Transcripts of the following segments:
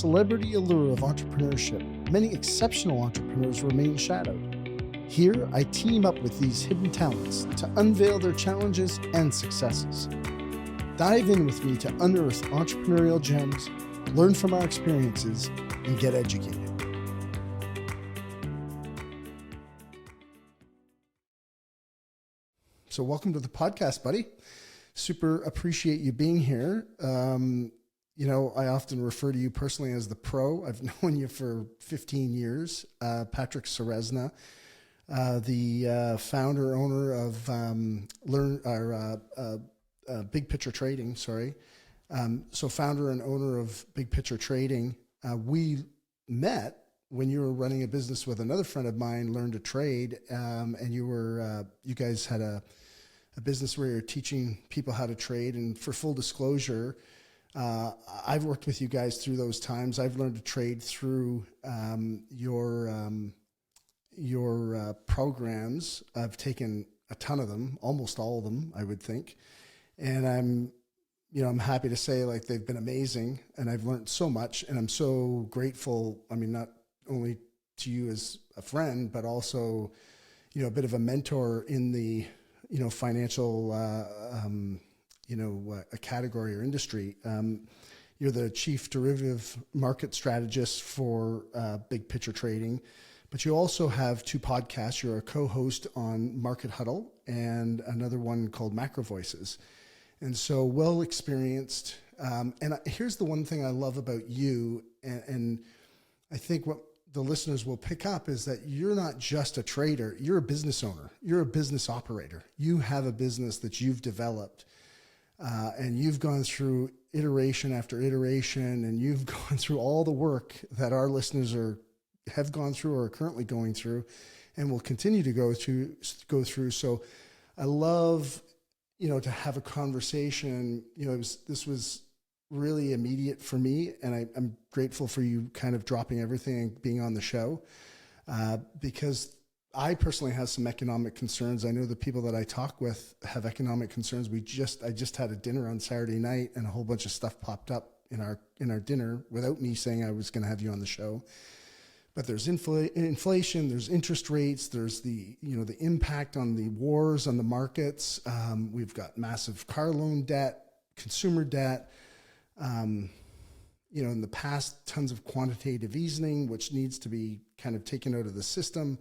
Celebrity allure of entrepreneurship, many exceptional entrepreneurs remain shadowed. Here, I team up with these hidden talents to unveil their challenges and successes. Dive in with me to unearth entrepreneurial gems, learn from our experiences, and get educated. So welcome to the podcast, buddy. Super appreciate you being here. I often refer to you personally as the pro. I've known you for 15 years. Patrick Ceresna, the founder, owner of Big Picture Trading, so founder and owner of Big Picture Trading. We met when you were running a business with another friend of mine, Learn to Trade, and you guys had a business where you're teaching people how to trade. And for full disclosure, I've worked with you guys through those times. I've learned to trade through your programs. I've taken a ton of them, almost all of them, I would think. And I'm happy to say, like, they've been amazing, and I've learned so much, and I'm so grateful. I mean, not only to you as a friend, but also, a bit of a mentor in the, financial, a category or industry. You're the chief derivative market strategist for Big Picture Trading, but you also have two podcasts. You're a co-host on Market Huddle and another one called MacroVoices. And so well experienced. And here's the one thing I love about you, and I think what the listeners will pick up is that you're not just a trader, you're a business owner, you're a business operator. You have a business that you've developed, and you've gone through iteration after iteration, and you've gone through all the work that our listeners have gone through or are currently going through and will continue to go through. So I love, to have a conversation. This was really immediate for me, and I'm grateful for you kind of dropping everything and being on the show, because I personally have some economic concerns. I know the people that I talk with have economic concerns. I just had a dinner on Saturday night, and a whole bunch of stuff popped up in our dinner without me saying I was going to have you on the show. But there's inflation, there's interest rates, there's the impact on the wars on the markets. We've got massive car loan debt, consumer debt. In the past, tons of quantitative easing, which needs to be kind of taken out of the system.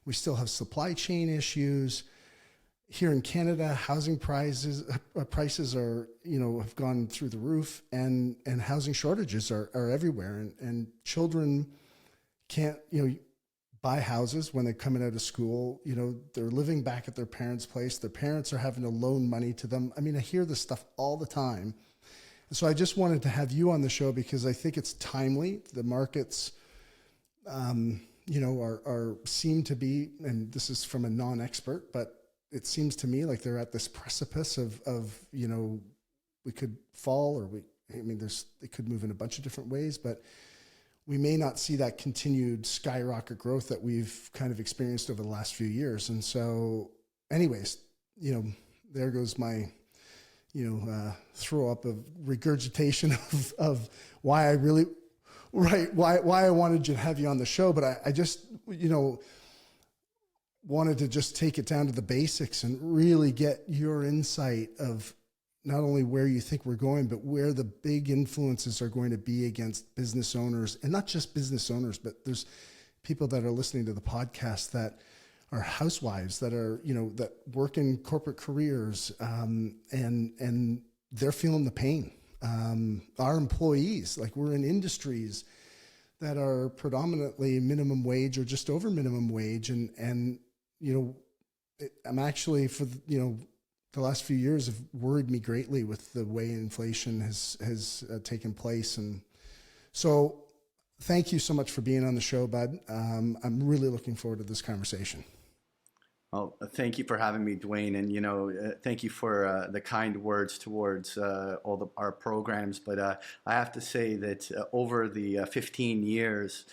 We still have supply chain issues. Here in Canada, housing prices are, have gone through the roof, and housing shortages are everywhere. And children can't, buy houses when they're coming out of school. They're living back at their parents' place. Their parents are having to loan money to them. I mean, I hear this stuff all the time. So I just wanted to have you on the show because I think it's timely. The markets, seem to be, and this is from a non-expert, but it seems to me like they're at this precipice of we could fall, or it could move in a bunch of different ways, but we may not see that continued skyrocket growth that we've kind of experienced over the last few years. And so anyways, there goes my throw up of regurgitation of why I wanted to have you on the show. But I just, wanted to just take it down to the basics and really get your insight of not only where you think we're going, but where the big influences are going to be against business owners, and not just business owners, but there's people that are listening to the podcast that are housewives that are, that work in corporate careers, and they're feeling the pain. Our employees, like, we're in industries that are predominantly minimum wage or just over minimum wage. I'm actually, for the last few years have worried me greatly with the way inflation has taken place. And so thank you so much for being on the show, bud. I'm really looking forward to this conversation. Well, thank you for having me, Dwayne, and thank you for the kind words towards our programs. But I have to say that over the 15 years,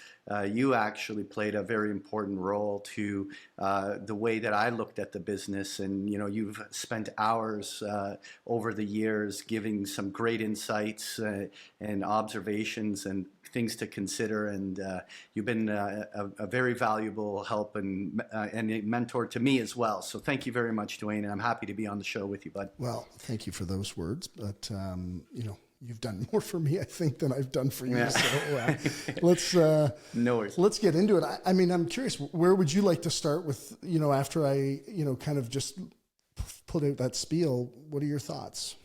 you actually played a very important role to the way that I looked at the business. And you've spent hours over the years giving some great insights and observations and things to consider, and you've been a very valuable help and a mentor to me as well. So thank you very much, Dwayne, and I'm happy to be on the show with you, bud. Well, thank you for those words, but you've done more for me, I think, than I've done for you. Yeah. So let's no worries. Let's get into it. I mean, I'm curious, where would you like to start with? After I kind of just put out that spiel, what are your thoughts?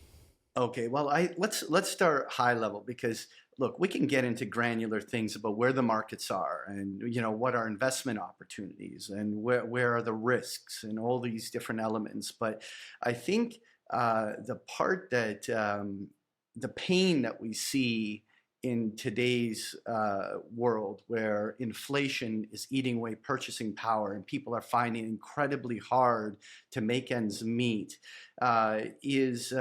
Okay, well, let's start high level, because look, we can get into granular things about where the markets are and what are investment opportunities and where are the risks and all these different elements. But I think the part that the pain that we see in today's world, where inflation is eating away purchasing power and people are finding it incredibly hard to make ends meet, is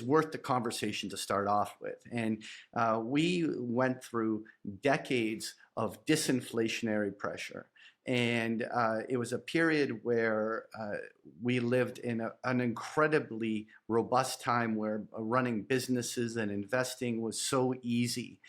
worth the conversation to start off with. And we went through decades of disinflationary pressure. And it was a period where we lived in an incredibly robust time where running businesses and investing was so easy.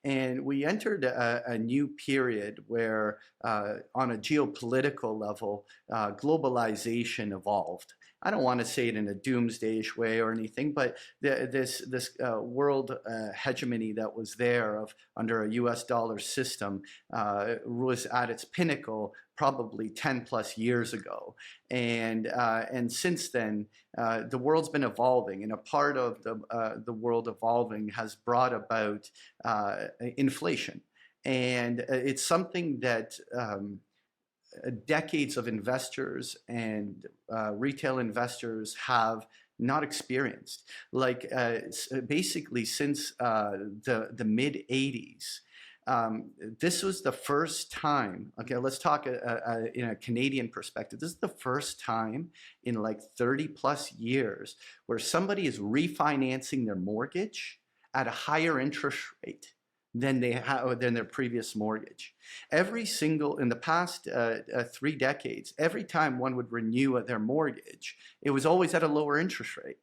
And we entered a new period where, on a geopolitical level, globalization evolved. I don't want to say it in a doomsday-ish way or anything, but this world hegemony that was there under a U.S. dollar system was at its pinnacle probably 10 plus years ago, and since then the world's been evolving, and a part of the world evolving has brought about inflation, and it's something that decades of investors and retail investors have not experienced. Like basically since the mid 80s, this was the first time. Okay, let's talk in a Canadian perspective. This is the first time in like 30 plus years where somebody is refinancing their mortgage at a higher interest rate than their previous mortgage. Every single, in the past 3 decades, every time one would renew their mortgage, it was always at a lower interest rate.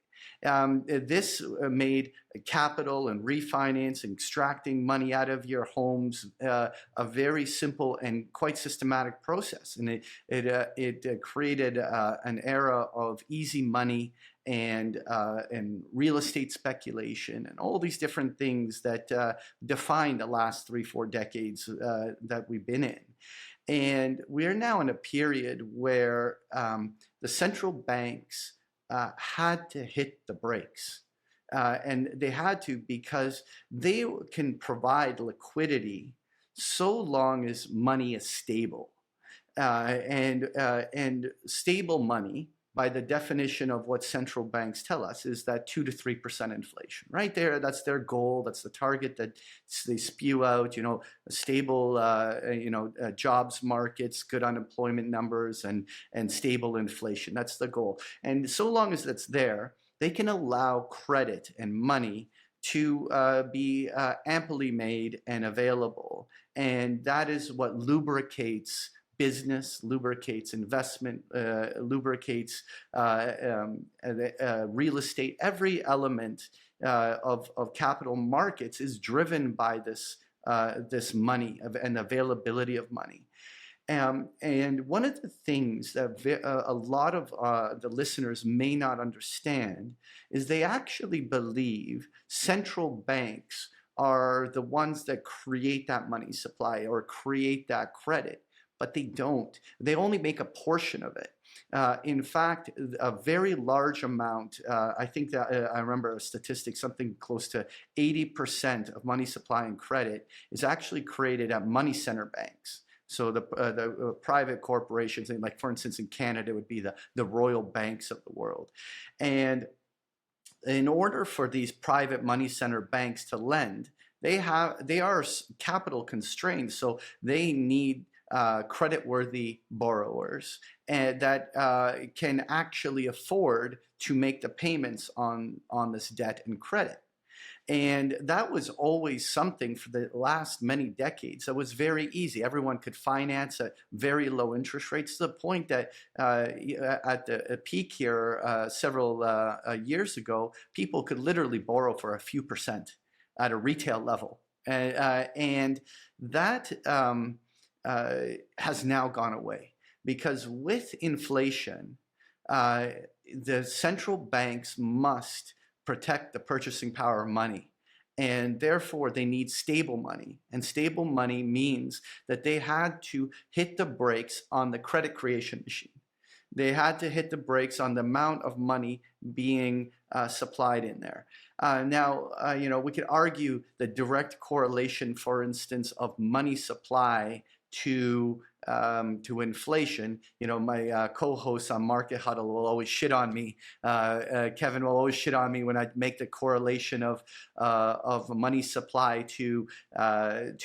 This made capital and refinancing, extracting money out of your homes, a very simple and quite systematic process. And it created an era of easy money and real estate speculation and all these different things that defined the last 3-4 decades that we've been in. And we're now in a period where the central banks had to hit the brakes. And they had to, because they can provide liquidity so long as money is stable. And stable money, by the definition of what central banks tell us, is that 2 to 3% inflation. Right there, that's their goal. That's the target that they spew out. Stable, jobs markets, good unemployment numbers, and stable inflation. That's the goal. And so long as that's there, they can allow credit and money to be amply made and available. And that is what lubricates business, lubricates investment, lubricates real estate. Every element of capital markets is driven by this money and availability of money. And one of the things that a lot of the listeners may not understand is they actually believe central banks are the ones that create that money supply or create that credit. But they don't. They only make a portion of it. In fact, a very large amount, I think that I remember a statistic, something close to 80% of money supply and credit is actually created at money center banks. So the private corporations, like for instance in Canada, would be the royal banks of the world. And in order for these private money center banks to lend, they are capital constrained, so they need creditworthy borrowers and that can actually afford to make the payments on this debt and credit. And that was always something for the last many decades that was very easy. Everyone could finance at very low interest rates, to the point that at the peak here several years ago, people could literally borrow for a few percent at a retail level. And that has now gone away because with inflation, the central banks must protect the purchasing power of money. And therefore, they need stable money. And stable money means that they had to hit the brakes on the credit creation machine. They had to hit the brakes on the amount of money being supplied in there. Now, we could argue the direct correlation, for instance, of money supply to inflation. My co-hosts on Market Huddle will always shit on me. Kevin will always shit on me when I make the correlation of money supply to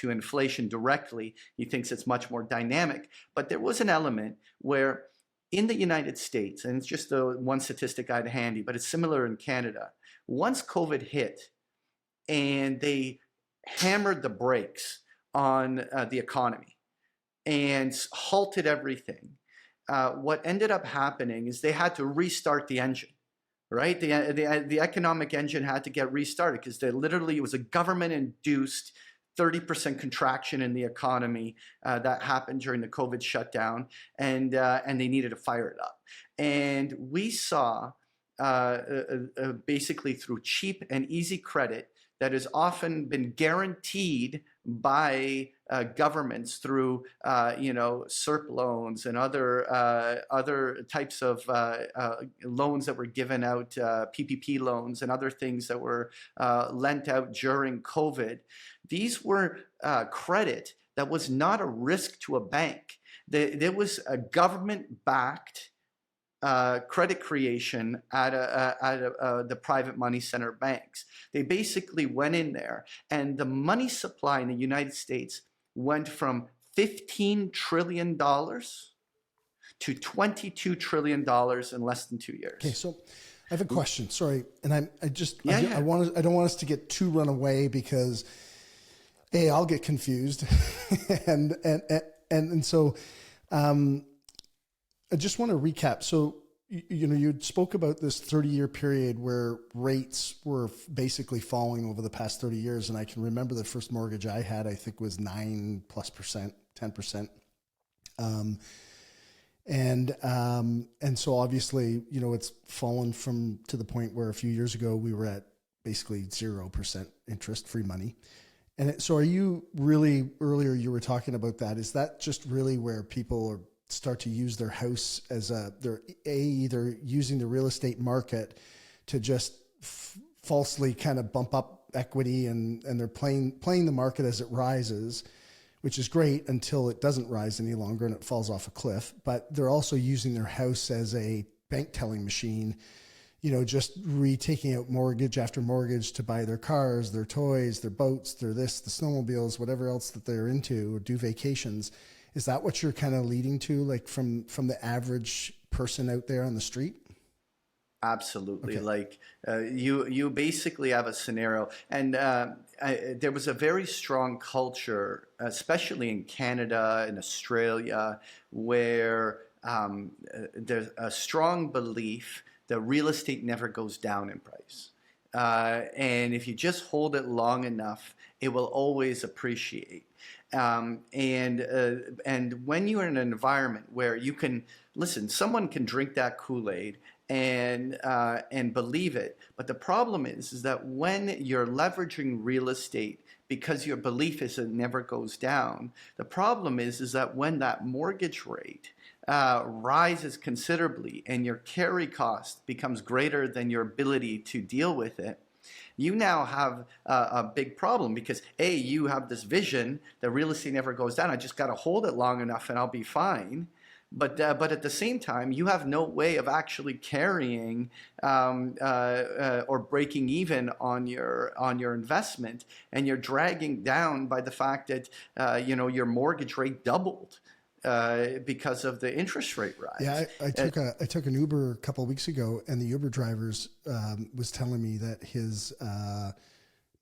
inflation directly. He thinks it's much more dynamic. But there was an element where in the United States, and it's just the one statistic I had handy, but it's similar in Canada. Once COVID hit and they hammered the brakes on the economy and halted everything, what ended up happening is they had to restart the engine, right? The economic engine had to get restarted because it was a government-induced 30% contraction in the economy that happened during the COVID shutdown, and they needed to fire it up. And we saw basically through cheap and easy credit that has often been guaranteed by governments through SERP loans and other types of loans that were given out, PPP loans and other things that were lent out during COVID. These were credit that was not a risk to a bank. There was a government-backed credit creation at the private money center banks. They basically went in there, and the money supply in the United States went from $15 trillion to $22 trillion in less than 2 years. Okay, so I have a question. Sorry, and I don't want us to get too run away because I'll get confused, and so. I just want to recap. So, you spoke about this 30-year period where rates were basically falling over the past 30 years. And I can remember the first mortgage I had, I think was 9+%, 10%. And so obviously, it's fallen to the point where a few years ago we were at basically 0% interest free money. And so are you really, earlier you were talking about that, is that just really where people start to use their house as they're either using the real estate market to just falsely kind of bump up equity and they're playing the market as it rises, which is great until it doesn't rise any longer and it falls off a cliff. But they're also using their house as a bank telling machine, just taking out mortgage after mortgage to buy their cars, their toys, their boats, the snowmobiles, whatever else that they're into, or do vacations. Is that what you're kind of leading to, like from the average person out there on the street? Absolutely. Okay. Like you basically have a scenario, and there was a very strong culture, especially in Canada and Australia, where there's a strong belief that real estate never goes down in price. And if you just hold it long enough, it will always appreciate. And when you're in an environment where you can listen, someone can drink that Kool-Aid and believe it. But the problem is that when you're leveraging real estate because your belief is it never goes down, the problem is that when that mortgage rate rises considerably and your carry cost becomes greater than your ability to deal with it, you now have a big problem because you have this vision that real estate never goes down. I just got to hold it long enough and I'll be fine. But at the same time, you have no way of actually carrying or breaking even on your investment, and you're dragging down by the fact that your mortgage rate doubled because of the interest rate rise. Yeah, I took an Uber a couple of weeks ago, and the Uber drivers was telling me that his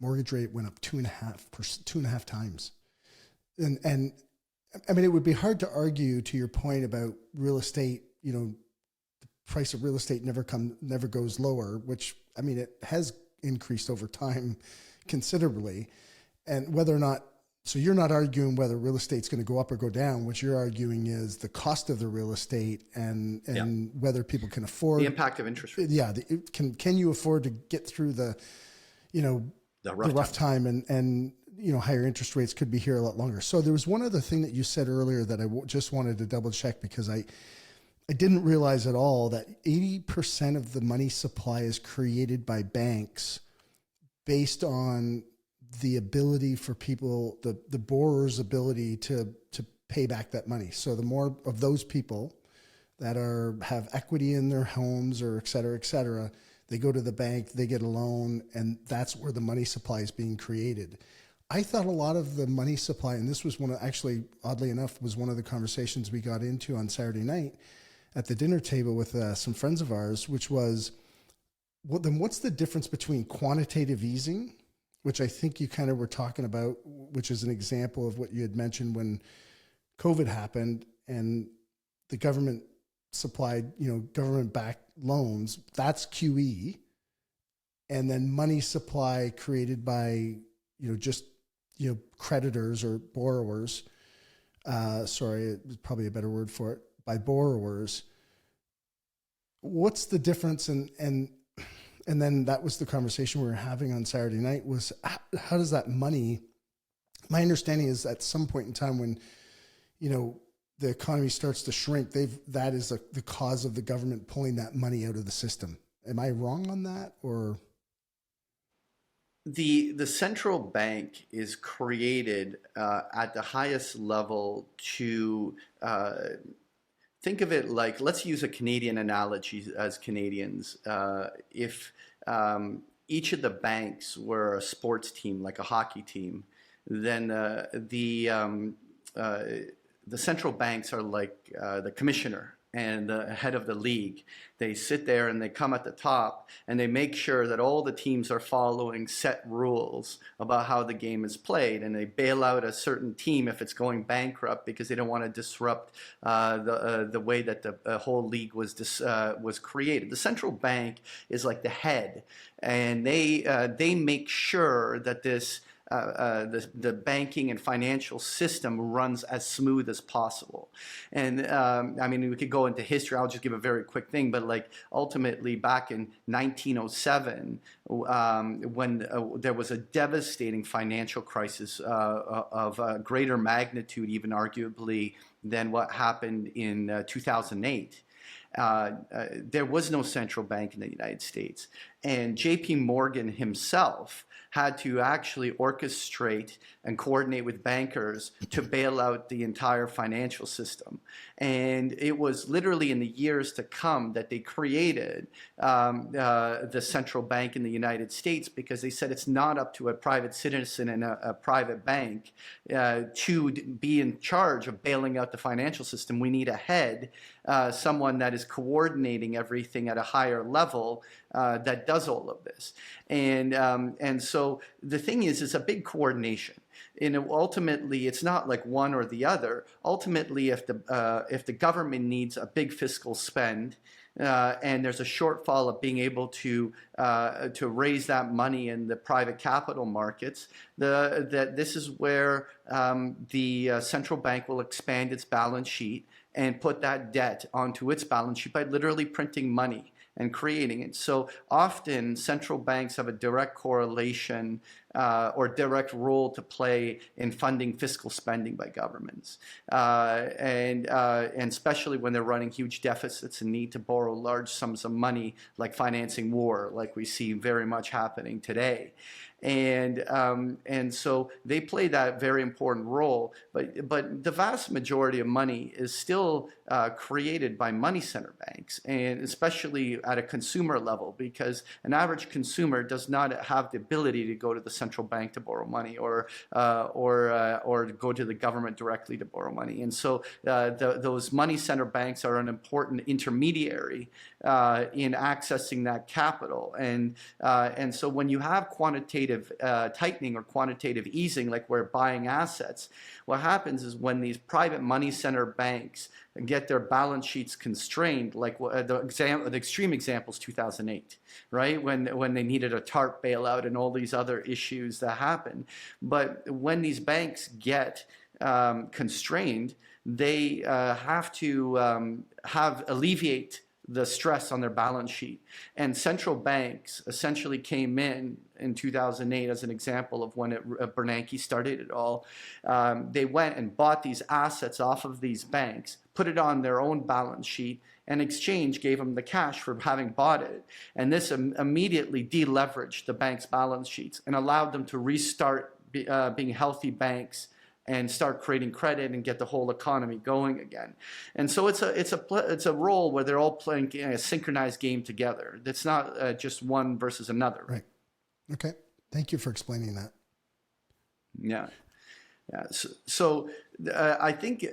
mortgage rate went up 2.5 times, and I mean, it would be hard to argue to your point about real estate. The price of real estate never goes lower, which I mean, it has increased over time considerably. and whether or not, so you're not arguing whether real estate's going to go up or go down. What you're arguing is the cost of the real estate and whether people can afford the impact of interest rates. Yeah, can you afford to get through the rough time and higher interest rates could be here a lot longer. So there was one other thing that you said earlier that I just wanted to double check, because I didn't realize at all that 80% of the money supply is created by banks based on the ability for people, the borrower's ability to pay back that money. So the more of those people that have equity in their homes or et cetera, they go to the bank, they get a loan, and that's where the money supply is being created. I thought a lot of the money supply, and this was actually, oddly enough, was one of the conversations we got into on Saturday night at the dinner table with some friends of ours, which was, what's the difference between quantitative easing, which I think you kind of were talking about, which is an example of what you had mentioned when COVID happened and the government supplied, government-backed loans, that's QE. And then money supply created by, creditors or borrowers. Sorry, probably a better word for it, by borrowers. What's the difference? And then that was the conversation we were having on Saturday night, was how does that money, my understanding is at some point in time when, the economy starts to shrink, that is the cause of the government pulling that money out of the system. Am I wrong on that, or? The central bank is created at the highest level to think of it like, let's use a Canadian analogy as Canadians. If each of the banks were a sports team, like a hockey team, then the central banks are like the commissioner and the head of the league. They sit there and they come at the top and they make sure that all the teams are following set rules about how the game is played, and they bail out a certain team if it's going bankrupt because they don't want to disrupt the way that the whole league was created. The central bank is like the head, and they make sure that the banking and financial system runs as smooth as possible. And we could go into history. I'll just give a very quick thing, but like ultimately back in 1907, when there was a devastating financial crisis of greater magnitude, even arguably, than what happened in 2008. There was no central bank in the United States, and J.P. Morgan himself had to actually orchestrate and coordinate with bankers to bail out the entire financial system. And it was literally in the years to come that they created the central bank in the United States, because they said it's not up to a private citizen and a private bank to be in charge of bailing out the financial system. We need a head, someone that is coordinating everything at a higher level that does all of this. And so the thing is, it's a big coordination. And ultimately, it's not like one or the other. Ultimately, if the government needs a big fiscal spend, and there's a shortfall of being able to raise that money in the private capital markets, this is where the central bank will expand its balance sheet and put that debt onto its balance sheet by literally printing money and creating it. So often central banks have a direct correlation or direct role to play in funding fiscal spending by governments, and especially when they're running huge deficits and need to borrow large sums of money, like financing war, like we see very much happening today. And so they play that very important role, but the vast majority of money is still created by money center banks, and especially at a consumer level, because an average consumer does not have the ability to go to the central bank to borrow money, or go to the government directly to borrow money. And so those money center banks are an important intermediary in accessing that capital. And so when you have quantitative tightening or quantitative easing, like we're buying assets, what happens is when these private money center banks get their balance sheets constrained, like the extreme example is 2008, right? When they needed a TARP bailout and all these other issues issues that happen. But when these banks get constrained, they have to alleviate the stress on their balance sheet. And central banks essentially came in 2008 as an example of when Bernanke started it all. They went and bought these assets off of these banks, put it on their own balance sheet, and exchange gave them the cash for having bought it. And this immediately deleveraged the bank's balance sheets and allowed them to restart being healthy banks and start creating credit and get the whole economy going again. And so it's a role where they're all playing a synchronized game together. It's not just one versus another. Right. Okay. Thank you for explaining that. Yeah. Yeah. So I think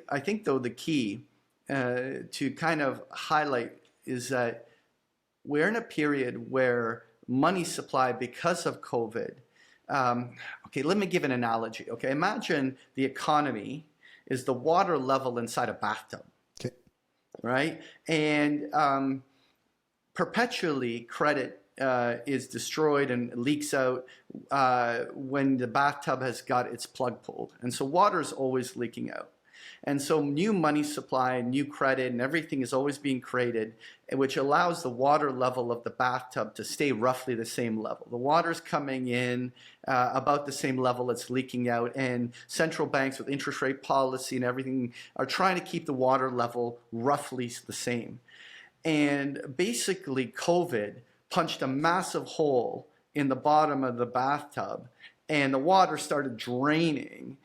though the key to kind of highlight is that we're in a period where money supply, because of COVID. Okay, let me give an analogy. Okay, imagine the economy is the water level inside a bathtub. Okay. Right? And perpetually credit is destroyed and leaks out when the bathtub has got its plug pulled. And so water is always leaking out. And so new money supply, new credit, and everything is always being created, which allows the water level of the bathtub to stay roughly the same level. The water's coming in about the same level it's leaking out, and central banks with interest rate policy and everything are trying to keep the water level roughly the same. And basically COVID punched a massive hole in the bottom of the bathtub, and the water started draining.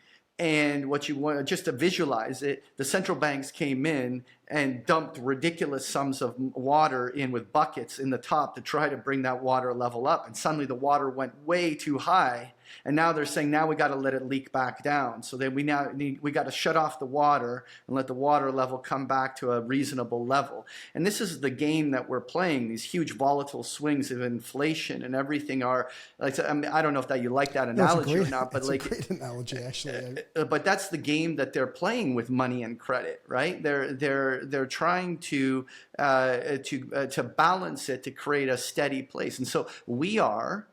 And what you want, just to visualize it, the central banks came in and dumped ridiculous sums of water in with buckets in the top to try to bring that water level up. And suddenly the water went way too high. And now they're saying, now we got to let it leak back down. So then we got to shut off the water and let the water level come back to a reasonable level. And this is the game that we're playing. These huge volatile swings of inflation and everything are, like, I mean, I don't know if that you like that analogy or not, but like, a great analogy, actually. But that's the game that they're playing with money and credit, right? They're trying to balance it to create a steady place. And so we are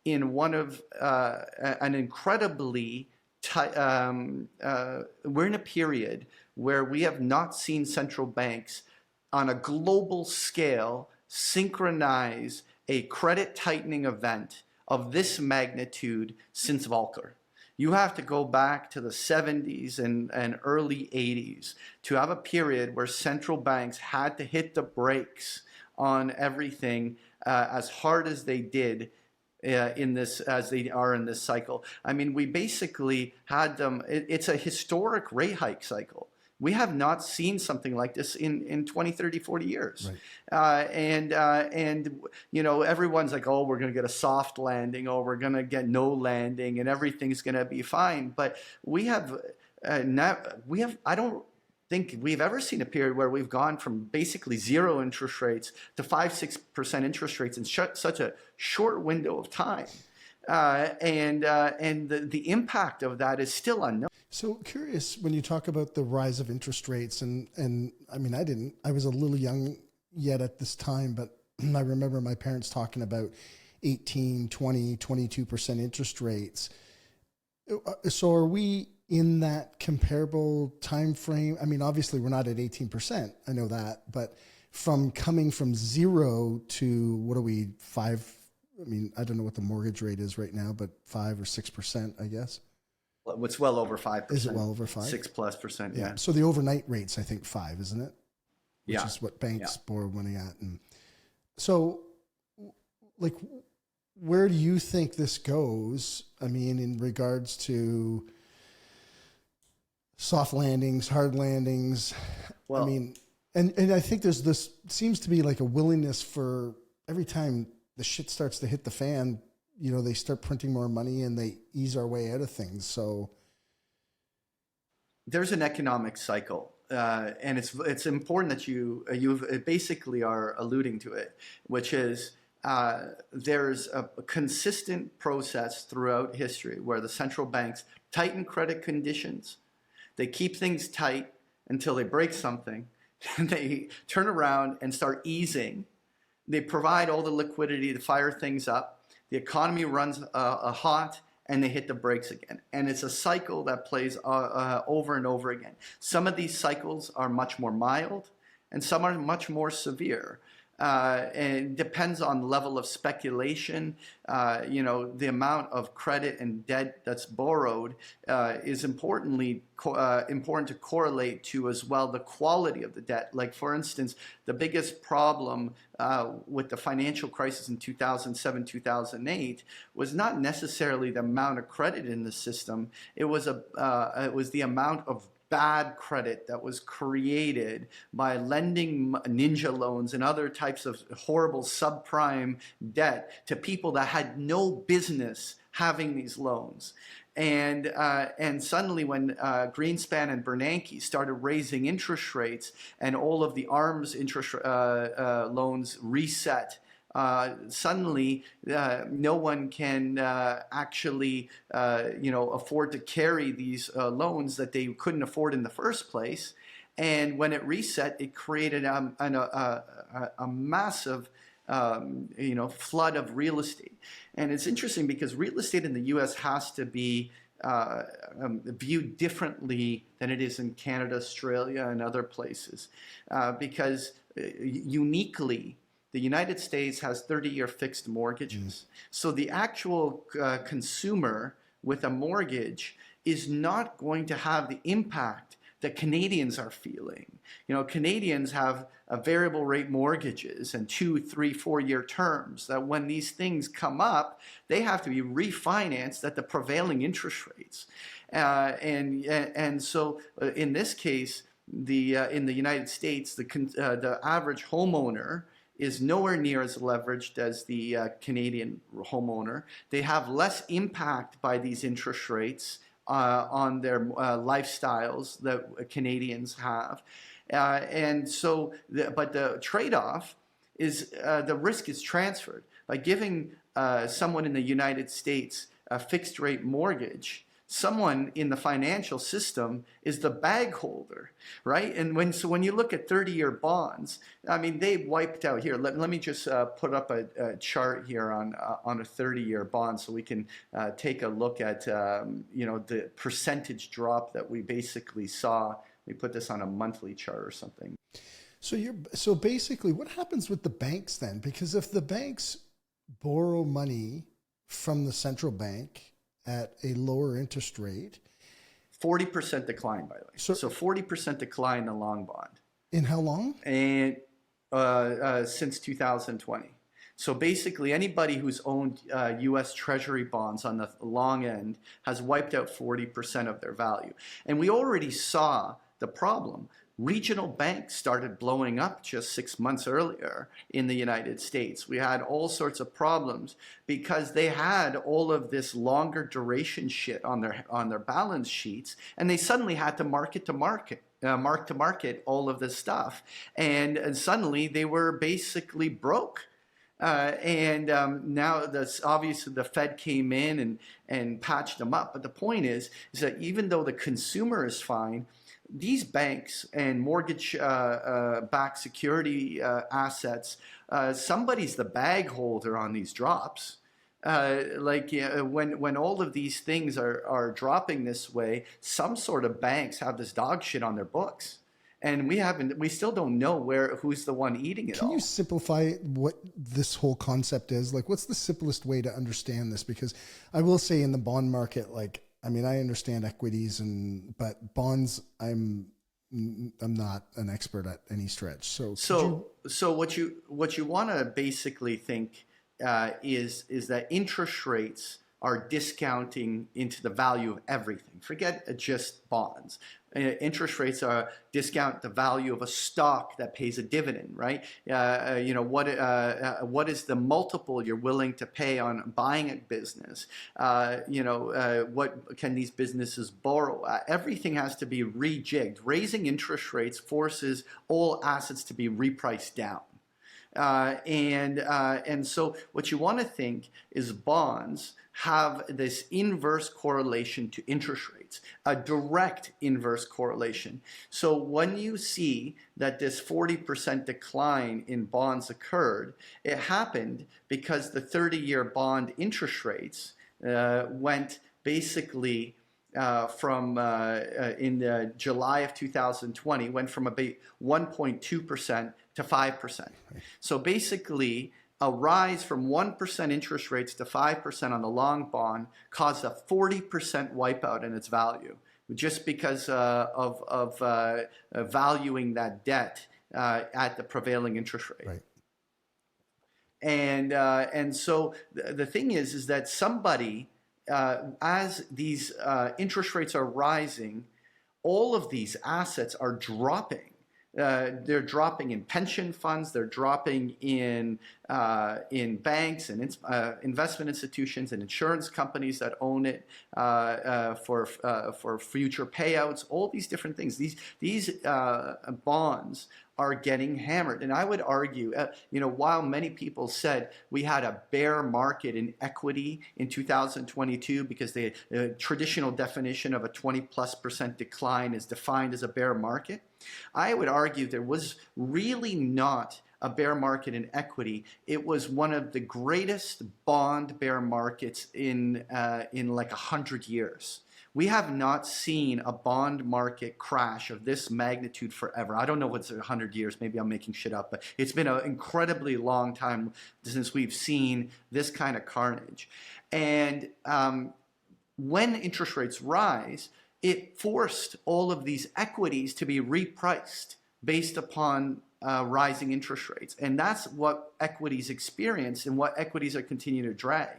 in one of an incredibly we're in a period where we have not seen central banks on a global scale synchronize a credit tightening event of this magnitude since Volcker. You have to go back to the 70s and early 80s to have a period where central banks had to hit the brakes on everything as hard as they did in this, as they are in this cycle. I mean, we basically had them, it's a historic rate hike cycle. We have not seen something like this in 20, 30, 40 years. Right. And you know, everyone's like, oh, we're going to get a soft landing, or we're going to get no landing, and everything's going to be fine. But we have, I don't think we've ever seen a period where we've gone from basically zero interest rates to 5-6% interest rates in such a short window of time. And the impact of that is still unknown. So curious when you talk about the rise of interest rates, and I mean, I was a little young yet at this time, but I remember my parents talking about 18, 20, 22% interest rates. So are we in that comparable time frame? I mean, obviously we're not at 18%. I know that, but from coming from zero to, what are we, 5? I mean, I don't know what the mortgage rate is right now, but 5 or 6%, I guess. It's well over 5%. Is it well over 5? 6+%, yeah. So the overnight rate's, I think, 5, isn't it? Which yeah. is what banks borrow money at. And so, like, where do you think this goes? I mean, in regards to soft landings, hard landings. Well, I mean, and I think there's this, seems to be like a willingness for every time the shit starts to hit the fan, you know, they start printing more money and they ease our way out of things. So there's an economic cycle, and it's important that you basically are alluding to it, which is there's a consistent process throughout history where the central banks tighten credit conditions. They keep things tight until they break something, and they turn around and start easing. They provide all the liquidity to fire things up. the economy runs hot, and they hit the brakes again. And it's a cycle that plays over and over again. Some of these cycles are much more mild, and some are much more severe. And it depends on the level of speculation. The amount of credit and debt that's borrowed is important to correlate to as well the quality of the debt. Like, for instance, the biggest problem with the financial crisis in 2007, 2008 was not necessarily the amount of credit in the system. It was the amount of bad credit that was created by lending ninja loans and other types of horrible subprime debt to people that had no business having these loans. And suddenly when Greenspan and Bernanke started raising interest rates and all of the ARMS interest loans reset, suddenly no one can actually afford to carry these loans that they couldn't afford in the first place. And when it reset, it created a massive flood of real estate. And it's interesting because real estate in the US has to be viewed differently than it is in Canada, Australia, and other places, because uniquely the United States has 30-year fixed mortgages. So the actual consumer with a mortgage is not going to have the impact that Canadians are feeling. Canadians have variable rate mortgages and 2, 3, 4-year terms that when these things come up, they have to be refinanced at the prevailing interest rates. And so in this case, in the United States, the average homeowner is nowhere near as leveraged as the Canadian homeowner. They have less impact by these interest rates on their lifestyles that Canadians have. But the trade-off is the risk is transferred. By giving someone in the United States a fixed rate mortgage, someone in the financial system is the bag holder, right? And when you look at 30-year bonds, I mean, they wiped out here. Let me just put up a chart here on a 30-year bond so we can take a look at the percentage drop that we basically saw. We put this on a monthly chart or something. So basically, what happens with the banks then? Because if the banks borrow money from the central bank at a lower interest rate, 40% decline, by the way. So 40% decline in the long bond. In how long? And since 2020. So basically, anybody who's owned U.S. Treasury bonds on the long end has wiped out 40% of their value. And we already saw the problem. Regional banks started blowing up just 6 months earlier in the United States. We had all sorts of problems because they had all of this longer duration shit on their balance sheets, and they suddenly had to mark to market all of this stuff, and suddenly they were basically broke. Now obviously the Fed came in and patched them up. But the point is that even though the consumer is fine, these banks and mortgage-backed security assets, somebody's the bag holder on these drops. When all of these things are dropping this way, some sort of banks have this dog shit on their books. And we still don't know who's the one eating it all. Can you simplify what this whole concept is? Like, what's the simplest way to understand this? Because I will say in the bond market, I understand equities but bonds, I'm not an expert at any stretch. So what you want to basically think is that interest rates are discounting into the value of everything. Forget just bonds. Interest rates are discount the value of a stock that pays a dividend, right? What is the multiple you're willing to pay on buying a business? What can these businesses borrow? Everything has to be rejigged. Raising interest rates forces all assets to be repriced down. And so what you want to think is bonds have this inverse correlation to interest rates. rates, a direct inverse correlation. So when you see that this 40% decline in bonds occurred, it happened because the 30-year bond interest rates went basically in July of 2020, went from about 1.2% to 5%. So basically, a rise from 1% interest rates to 5% on the long bond caused a 40% wipeout in its value, just because of valuing that debt at the prevailing interest rate. Right. And so the thing is that somebody, as these interest rates are rising, all of these assets are dropping. They're dropping in pension funds. They're dropping in banks and investment institutions and insurance companies that own it for future payouts. All these different things. These bonds are getting hammered. And I would argue, while many people said we had a bear market in equity in 2022 because the traditional definition of a 20+% decline is defined as a bear market, I would argue there was really not a bear market in equity. It was one of the greatest bond bear markets in like 100 years. We have not seen a bond market crash of this magnitude forever. I don't know what's 100 years. Maybe I'm making shit up, but it's been an incredibly long time since we've seen this kind of carnage. And when interest rates rise, it forced all of these equities to be repriced based upon rising interest rates. And that's what equities experience and what equities are continuing to drag.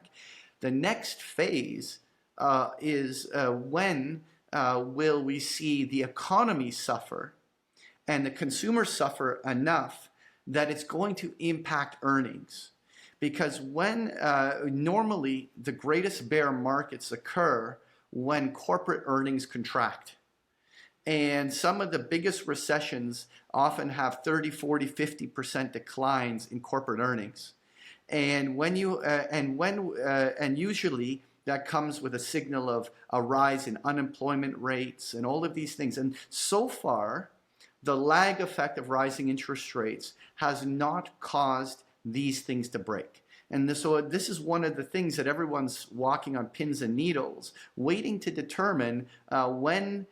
The next phase is when will we see the economy suffer and the consumers suffer enough that it's going to impact earnings. Because when normally the greatest bear markets occur when corporate earnings contract. And some of the biggest recessions often have 30, 40, 50% declines in corporate earnings. And when you and usually that comes with a signal of a rise in unemployment rates and all of these things. And so far, the lag effect of rising interest rates has not caused these things to break. And so this is one of the things that everyone's walking on pins and needles, waiting to determine when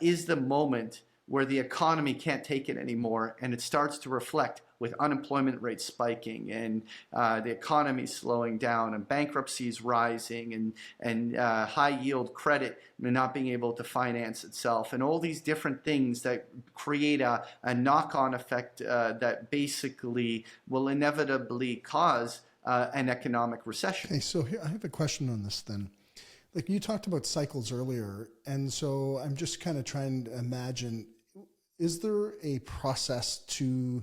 is the moment where the economy can't take it anymore, and it starts to reflect with unemployment rates spiking and the economy slowing down and bankruptcies rising and high yield credit not being able to finance itself and all these different things that create a knock-on effect that basically will inevitably cause an economic recession. Okay, so here, I have a question on this then. Like you talked about cycles earlier, and so I'm just kind of trying to imagine, is there a process to,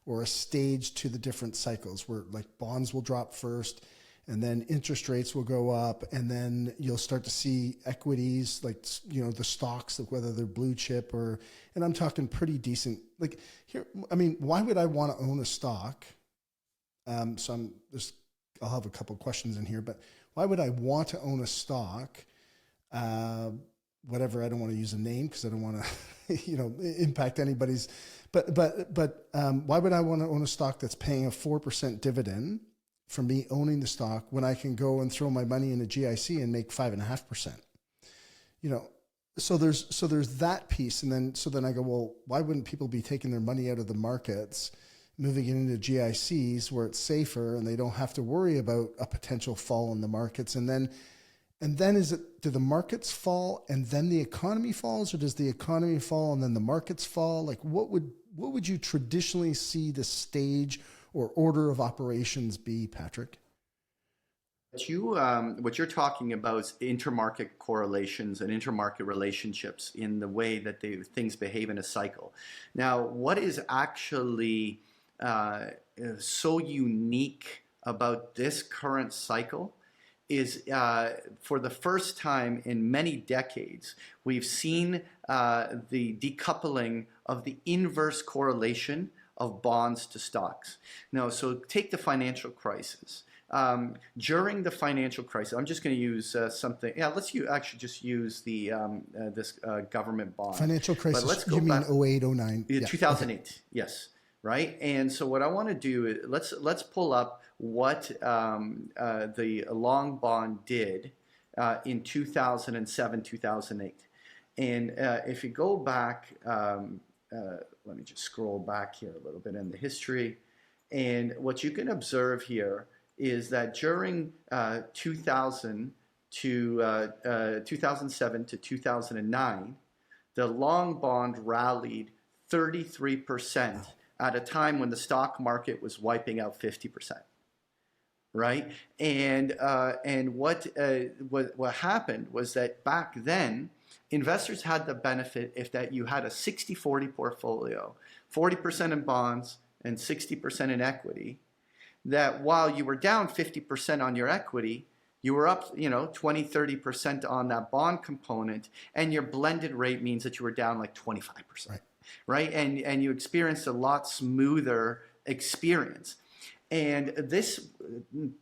or a stage to the different cycles where like bonds will drop first and then interest rates will go up and then you'll start to see equities, like, the stocks, like whether they're blue chip or, and I'm talking pretty decent, like here, I mean, why would I want to own a stock? So I'll have a couple questions in here, but why would I want to own a stock? Whatever, I don't want to use a name because I don't want to, impact anybody's. But why would I want to own a stock that's paying a 4% dividend from me owning the stock when I can go and throw my money in a GIC and make 5.5%? So there's that piece, and then I go, well, why wouldn't people be taking their money out of the markets, moving it into GICs where it's safer and they don't have to worry about a potential fall in the markets? And then do the markets fall and then the economy falls, or does the economy fall and then the markets fall? Like what would you traditionally see the stage or order of operations be, Patrick? What you're talking about is intermarket correlations and intermarket relationships in the way that things behave in a cycle. Now, what is actually so unique about this current cycle is for the first time in many decades, we've seen the decoupling of the inverse correlation of bonds to stocks. Now, so take the financial crisis. During the financial crisis, I'm just going to use something. Yeah, actually just use the this government bond. Financial crisis. But let's go you mean back, 08, 09? yeah, Yeah. 2008. Okay. Yes, right. And so what I want to do is let's pull up what the long bond did in 2007, 2008. And if you go back, let me just scroll back here a little bit in the history. And what you can observe here is that during 2007 to 2009, the long bond rallied 33% at a time when the stock market was wiping out 50%. Right, and what happened was that back then, investors had the benefit if that you had a 60-40 portfolio, 40% in bonds and 60% in equity, that while you were down 50% on your equity, you were up, 20-30% on that bond component, and your blended rate means that you were down like 25%, right? And you experienced a lot smoother experience. And this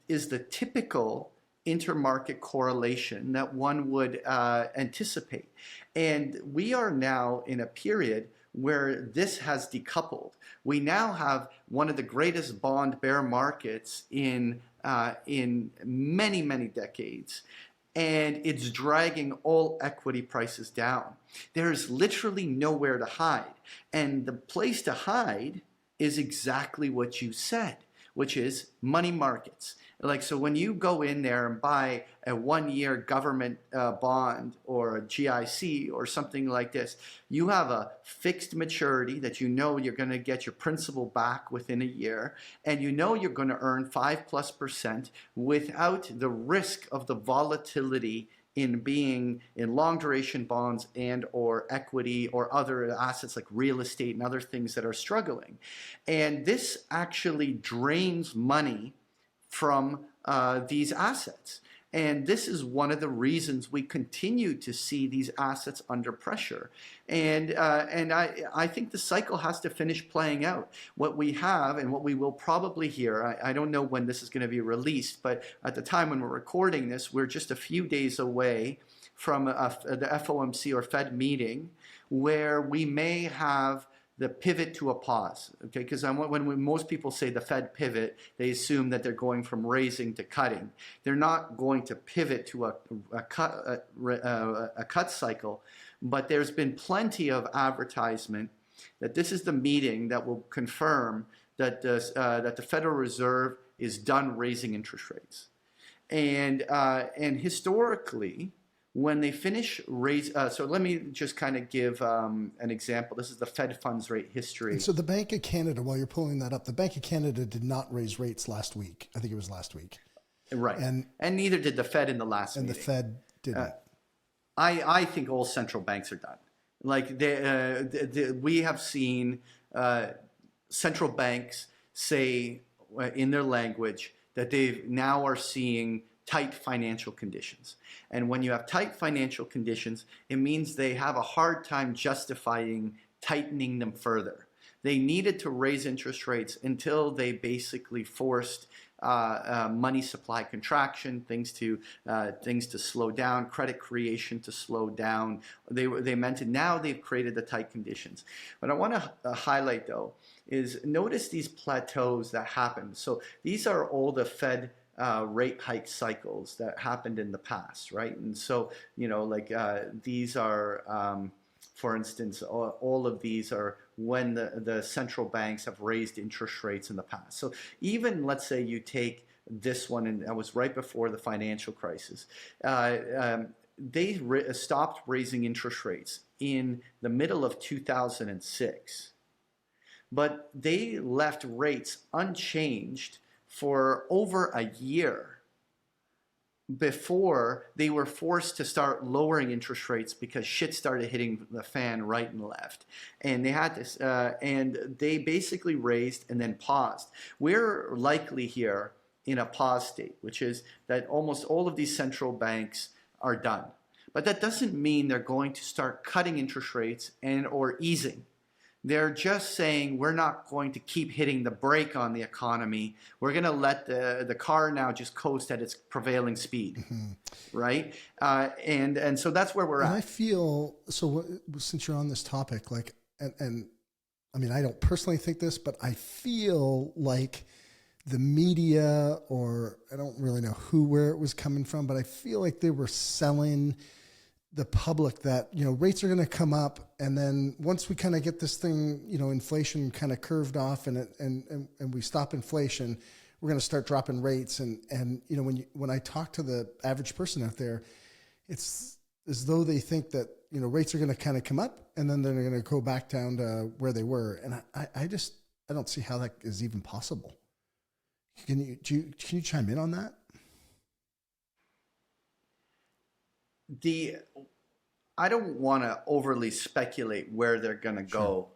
is the typical intermarket correlation that one would anticipate. And we are now in a period where this has decoupled. We now have one of the greatest bond bear markets in many, many decades. And it's dragging all equity prices down. There's literally nowhere to hide. And the place to hide is exactly what you said, which is money markets. Like, so when you go in there and buy a 1-year government bond or a GIC or something like this, you have a fixed maturity that you know you're going to get your principal back within a year, and you know you're going to earn 5+% without the risk of the volatility in being in long duration bonds and or equity or other assets like real estate and other things that are struggling. And this actually drains money from these assets. And this is one of the reasons we continue to see these assets under pressure. And I think the cycle has to finish playing out. What we have and what we will probably hear, I don't know when this is going to be released, but at the time when we're recording this, we're just a few days away from the FOMC or Fed meeting where we may have the pivot to a pause, okay? Because when most people say the Fed pivot, they assume that they're going from raising to cutting. They're not going to pivot to a cut cycle, but there's been plenty of advertisement that this is the meeting that will confirm that the Federal Reserve is done raising interest rates, and historically, when they finish so let me just kind of give an example. This is the Fed funds rate history. And so the Bank of Canada, while you're pulling that up, the Bank of Canada did not raise rates last week. I think it was last week. Right. And neither did the Fed in the last meeting. And the Fed didn't. I think all central banks are done. Like we have seen central banks say in their language that they now are seeing tight financial conditions. And when you have tight financial conditions, it means they have a hard time justifying tightening them further. They needed to raise interest rates until they basically forced money supply contraction, things to slow down, credit creation to slow down. They meant it. Now they've created the tight conditions. What I want to highlight though is notice these plateaus that happen. So these are all the Fed rate hike cycles that happened in the past, right? And so, these are, for instance, all of these are when the central banks have raised interest rates in the past. So even, let's say you take this one, and that was right before the financial crisis, they stopped raising interest rates in the middle of 2006, but they left rates unchanged for over a year before they were forced to start lowering interest rates because shit started hitting the fan right and left. And they had this, and they basically raised and then paused. We're likely here in a pause state, which is that almost all of these central banks are done. But that doesn't mean they're going to start cutting interest rates and or easing. They're just saying we're not going to keep hitting the brake on the economy. We're going to let the car now just coast at its prevailing speed, right? And so that's where we're And at. I feel, so since you're on this topic, like, and I mean, I don't personally think this, but I feel like the media, or I don't really know where it was coming from, but I feel like they were selling the public that, you know, rates are going to come up, and then once we kind of get this thing, you know, inflation kind of curved off, and we stop inflation, we're going to start dropping rates. And you know, when I talk to the average person out there, it's as though they think that, you know, rates are going to kind of come up and then they're going to go back down to where they were. And I don't see how that is even possible. Can you chime in on that? I don't want to overly speculate where they're going to go,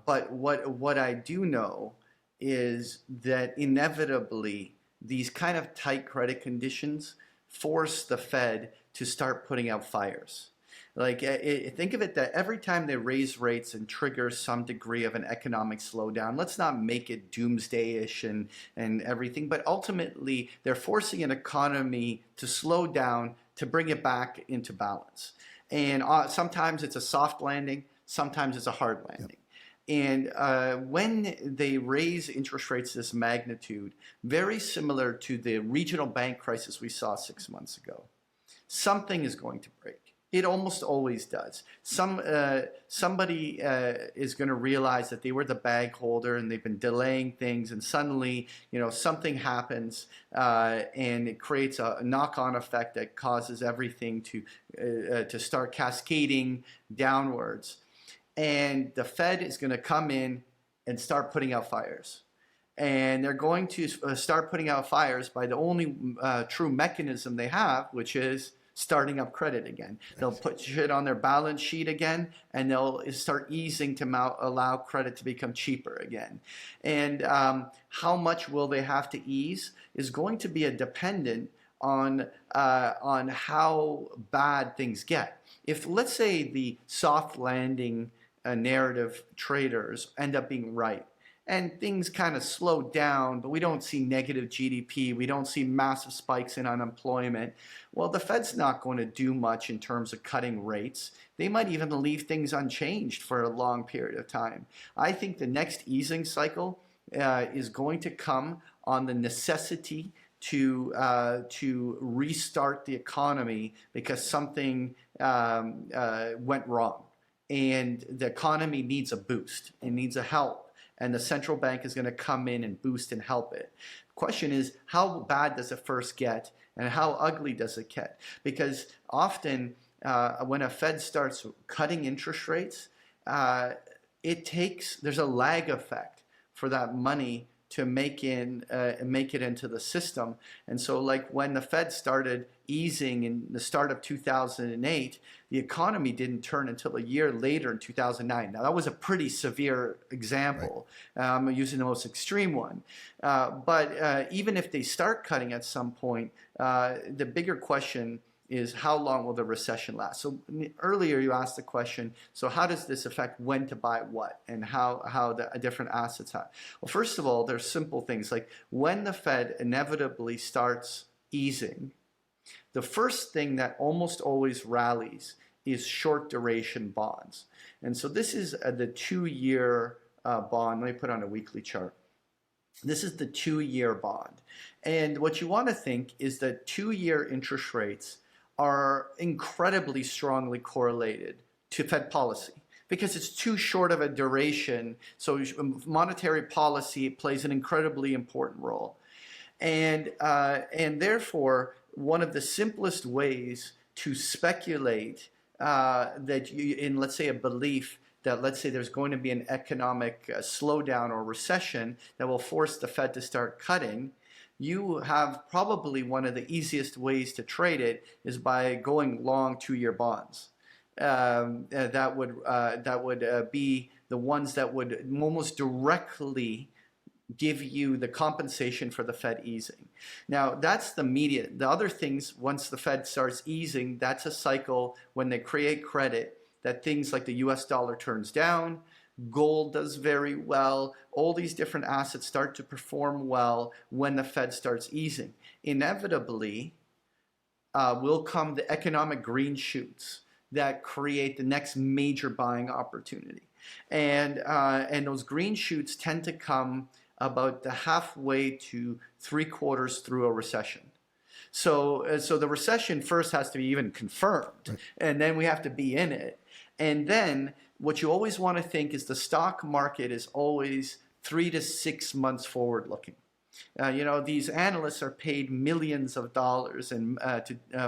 but what I do know is that inevitably these kind of tight credit conditions force the Fed to start putting out fires. Like, think of it that every time they raise rates and trigger some degree of an economic slowdown, let's not make it doomsday-ish and everything, but ultimately they're forcing an economy to slow down to bring it back into balance. And sometimes it's a soft landing, sometimes it's a hard landing. Yep. And when they raise interest rates this magnitude, very similar to the regional bank crisis we saw 6 months ago, something is going to break. It almost always does. Somebody is going to realize that they were the bag holder and they've been delaying things, and suddenly, you know, something happens and it creates a knock-on effect that causes everything to start cascading downwards. And the Fed is going to come in and start putting out fires. And they're going to start putting out fires by the only true mechanism they have, which is starting up credit again. They'll put shit on their balance sheet again, and they'll start easing to allow credit to become cheaper again. And how much will they have to ease is going to be dependent on how bad things get. If, let's say, the soft landing narrative traders end up being right, and things kind of slow down, but we don't see negative GDP, we don't see massive spikes in unemployment, well, the Fed's not going to do much in terms of cutting rates. They might even leave things unchanged for a long period of time. I think the next easing cycle is going to come on the necessity to restart the economy because something went wrong. And the economy needs a boost. It needs a help. And the central bank is going to come in and boost and help it. The question is, how bad does it first get, and how ugly does it get? Because often when a Fed starts cutting interest rates, there's a lag effect for that money to make it into the system. And so, like when the Fed started easing in the start of 2008, the economy didn't turn until a year later in 2009. Now, that was a pretty severe example. Right. I'm using the most extreme one. But even if they start cutting at some point, the bigger question is how long will the recession last? So earlier you asked the question, so how does this affect when to buy what and how the different assets have? Well, first of all, there's simple things like when the Fed inevitably starts easing, the first thing that almost always rallies is short duration bonds. And so this is the 2-year bond. Let me put on a weekly chart. This is the 2-year bond. And what you want to think is that 2-year interest rates are incredibly strongly correlated to Fed policy because it's too short of a duration. So monetary policy plays an incredibly important role. And therefore, one of the simplest ways to speculate that in, let's say, a belief that, let's say, there's going to be an economic slowdown or recession that will force the Fed to start cutting, you have probably one of the easiest ways to trade it is by going long 2-year bonds. That would be the ones that would almost directly give you the compensation for the Fed easing. Now, that's the immediate. The other things, once the Fed starts easing, that's a cycle when they create credit that things like the US dollar turns down, Gold does very well. All these different assets start to perform well when the Fed starts easing. Inevitably, will come the economic green shoots that create the next major buying opportunity. And those green shoots tend to come about the halfway to 3/4 through a recession. So the recession first has to be even confirmed, right, and then we have to be in it. And then what you always want to think is the stock market is always 3 to 6 months forward looking. These analysts are paid millions of dollars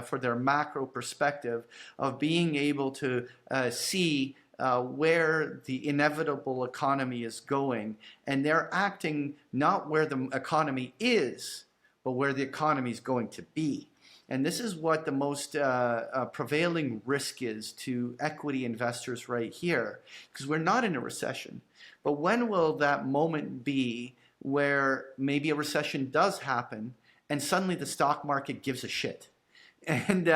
for their macro perspective of being able to see where the inevitable economy is going. And they're acting not where the economy is, but where the economy is going to be. And this is what the most prevailing risk is to equity investors right here, because we're not in a recession. But when will that moment be where maybe a recession does happen and suddenly the stock market gives a shit? And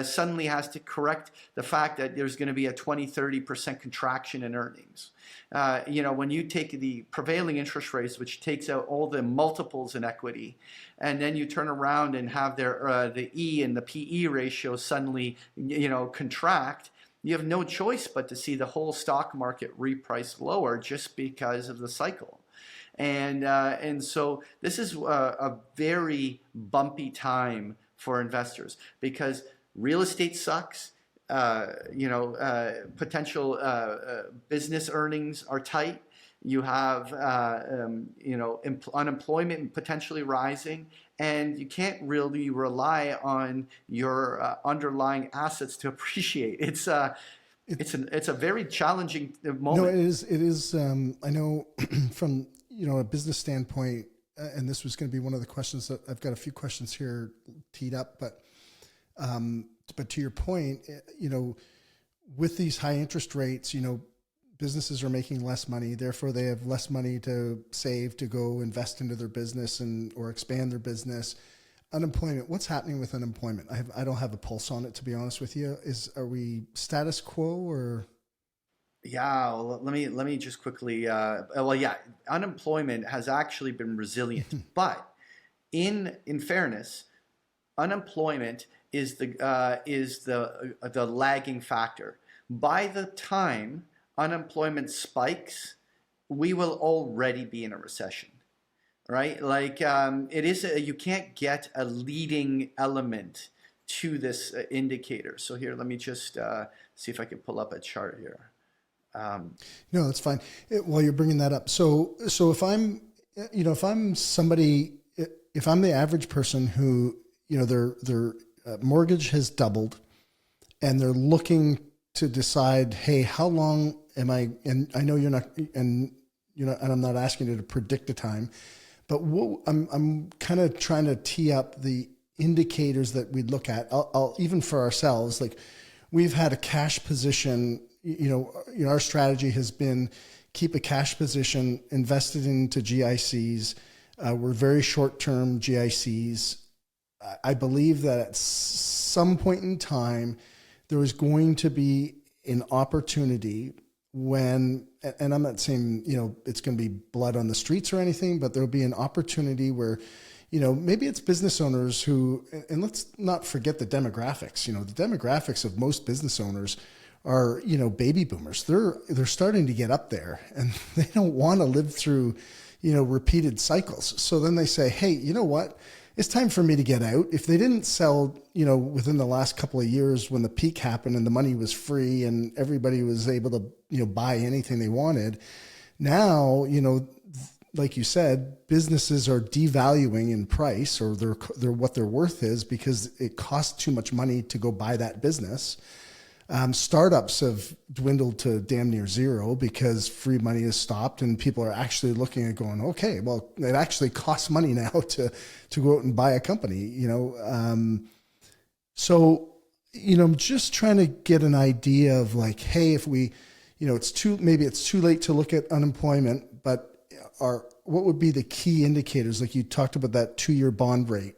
suddenly has to correct the fact that there's going to be a 20-30% contraction in earnings. When you take the prevailing interest rates, which takes out all the multiples in equity, and then you turn around and have the E and the PE ratio suddenly contract, you have no choice but to see the whole stock market reprice lower just because of the cycle. And so this is a very bumpy time for investors because real estate sucks. Potential business earnings are tight. You have unemployment potentially rising, and you can't really rely on your underlying assets to appreciate. It's a very challenging moment. No, it is. I know from a business standpoint, and this was going to be one of the questions that I've got a few questions here teed up, but to your point, with these high interest rates, businesses are making less money, therefore they have less money to save to go invest into their business or expand their business. Unemployment, what's happening with unemployment? I don't have a pulse on it, to be honest with you. Are we status quo or? Yeah, well, let me just quickly. Unemployment has actually been resilient, but in fairness, unemployment is the lagging factor. By the time unemployment spikes, we will already be in a recession, right? Like you can't get a leading element to this indicator. So here, let me just see if I can pull up a chart here. No, that's fine. While you're bringing that up, so if I'm somebody, if I'm the average person who their mortgage has doubled, and they're looking to decide, hey, how long am I? And I know you're not, and I'm not asking you to predict a time, but I'm kind of trying to tee up the indicators that we'd look at. I'll even for ourselves, like we've had a cash position. Our strategy has been keep a cash position invested into GICs. We're very short-term GICs. I believe that at some point in time, there is going to be an opportunity when, and I'm not saying, it's going to be blood on the streets or anything, but there'll be an opportunity where, maybe it's business owners who, and let's not forget the demographics, the demographics of most business owners are, baby boomers. They're starting to get up there and they don't want to live through, repeated cycles. So then they say, hey, you know what? It's time for me to get out. If they didn't sell, within the last couple of years when the peak happened and the money was free and everybody was able to, buy anything they wanted. Now, like you said, businesses are devaluing in price, or they're what their worth is because it costs too much money to go buy that business. Startups have dwindled to damn near zero because free money has stopped, and people are actually looking at going, okay, well, it actually costs money now to go out and buy a company, So, I'm just trying to get an idea of like, hey, if we, maybe it's too late to look at unemployment, but what would be the key indicators? Like you talked about that 2-year bond rate.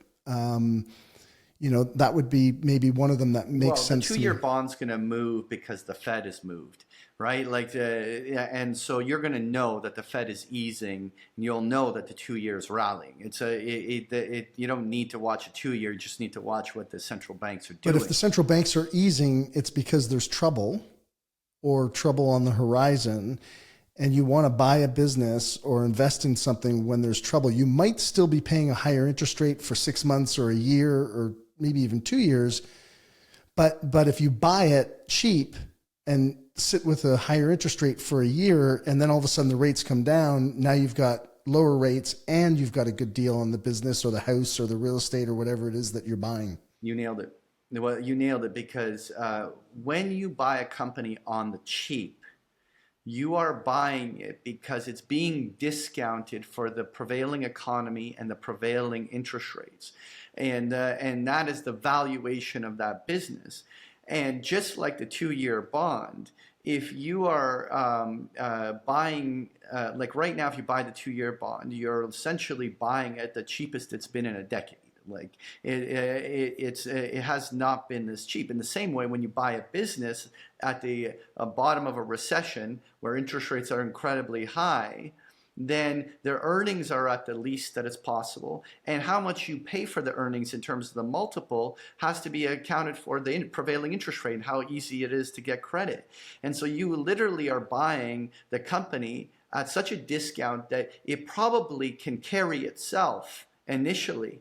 that would be maybe one of them that makes Well, the sense to me. two-year bond's going to move because the Fed has moved, right? And so you're going to know that the Fed is easing, and you'll know that the 2 years rallying. You don't need to watch a 2-year; you just need to watch what the central banks are doing. But if the central banks are easing, it's because there's trouble or trouble on the horizon, and you want to buy a business or invest in something when there's trouble. You might still be paying a higher interest rate for 6 months or a year or maybe even 2 years. But if you buy it cheap and sit with a higher interest rate for a year, and then all of a sudden the rates come down, now you've got lower rates and you've got a good deal on the business or the house or the real estate or whatever it is that you're buying. You nailed it. Well, you nailed it because when you buy a company on the cheap, you are buying it because it's being discounted for the prevailing economy and the prevailing interest rates. And that is the valuation of that business. And just like the 2-year bond, if you are buying, like right now, if you buy the 2-year bond, you're essentially buying at the cheapest it's been in a decade. Like it has not been this cheap. In the same way, when you buy a business at the bottom of a recession where interest rates are incredibly high, then their earnings are at the least that is possible. And how much you pay for the earnings in terms of the multiple has to be accounted for the prevailing interest rate and how easy it is to get credit. And so you literally are buying the company at such a discount that it probably can carry itself initially.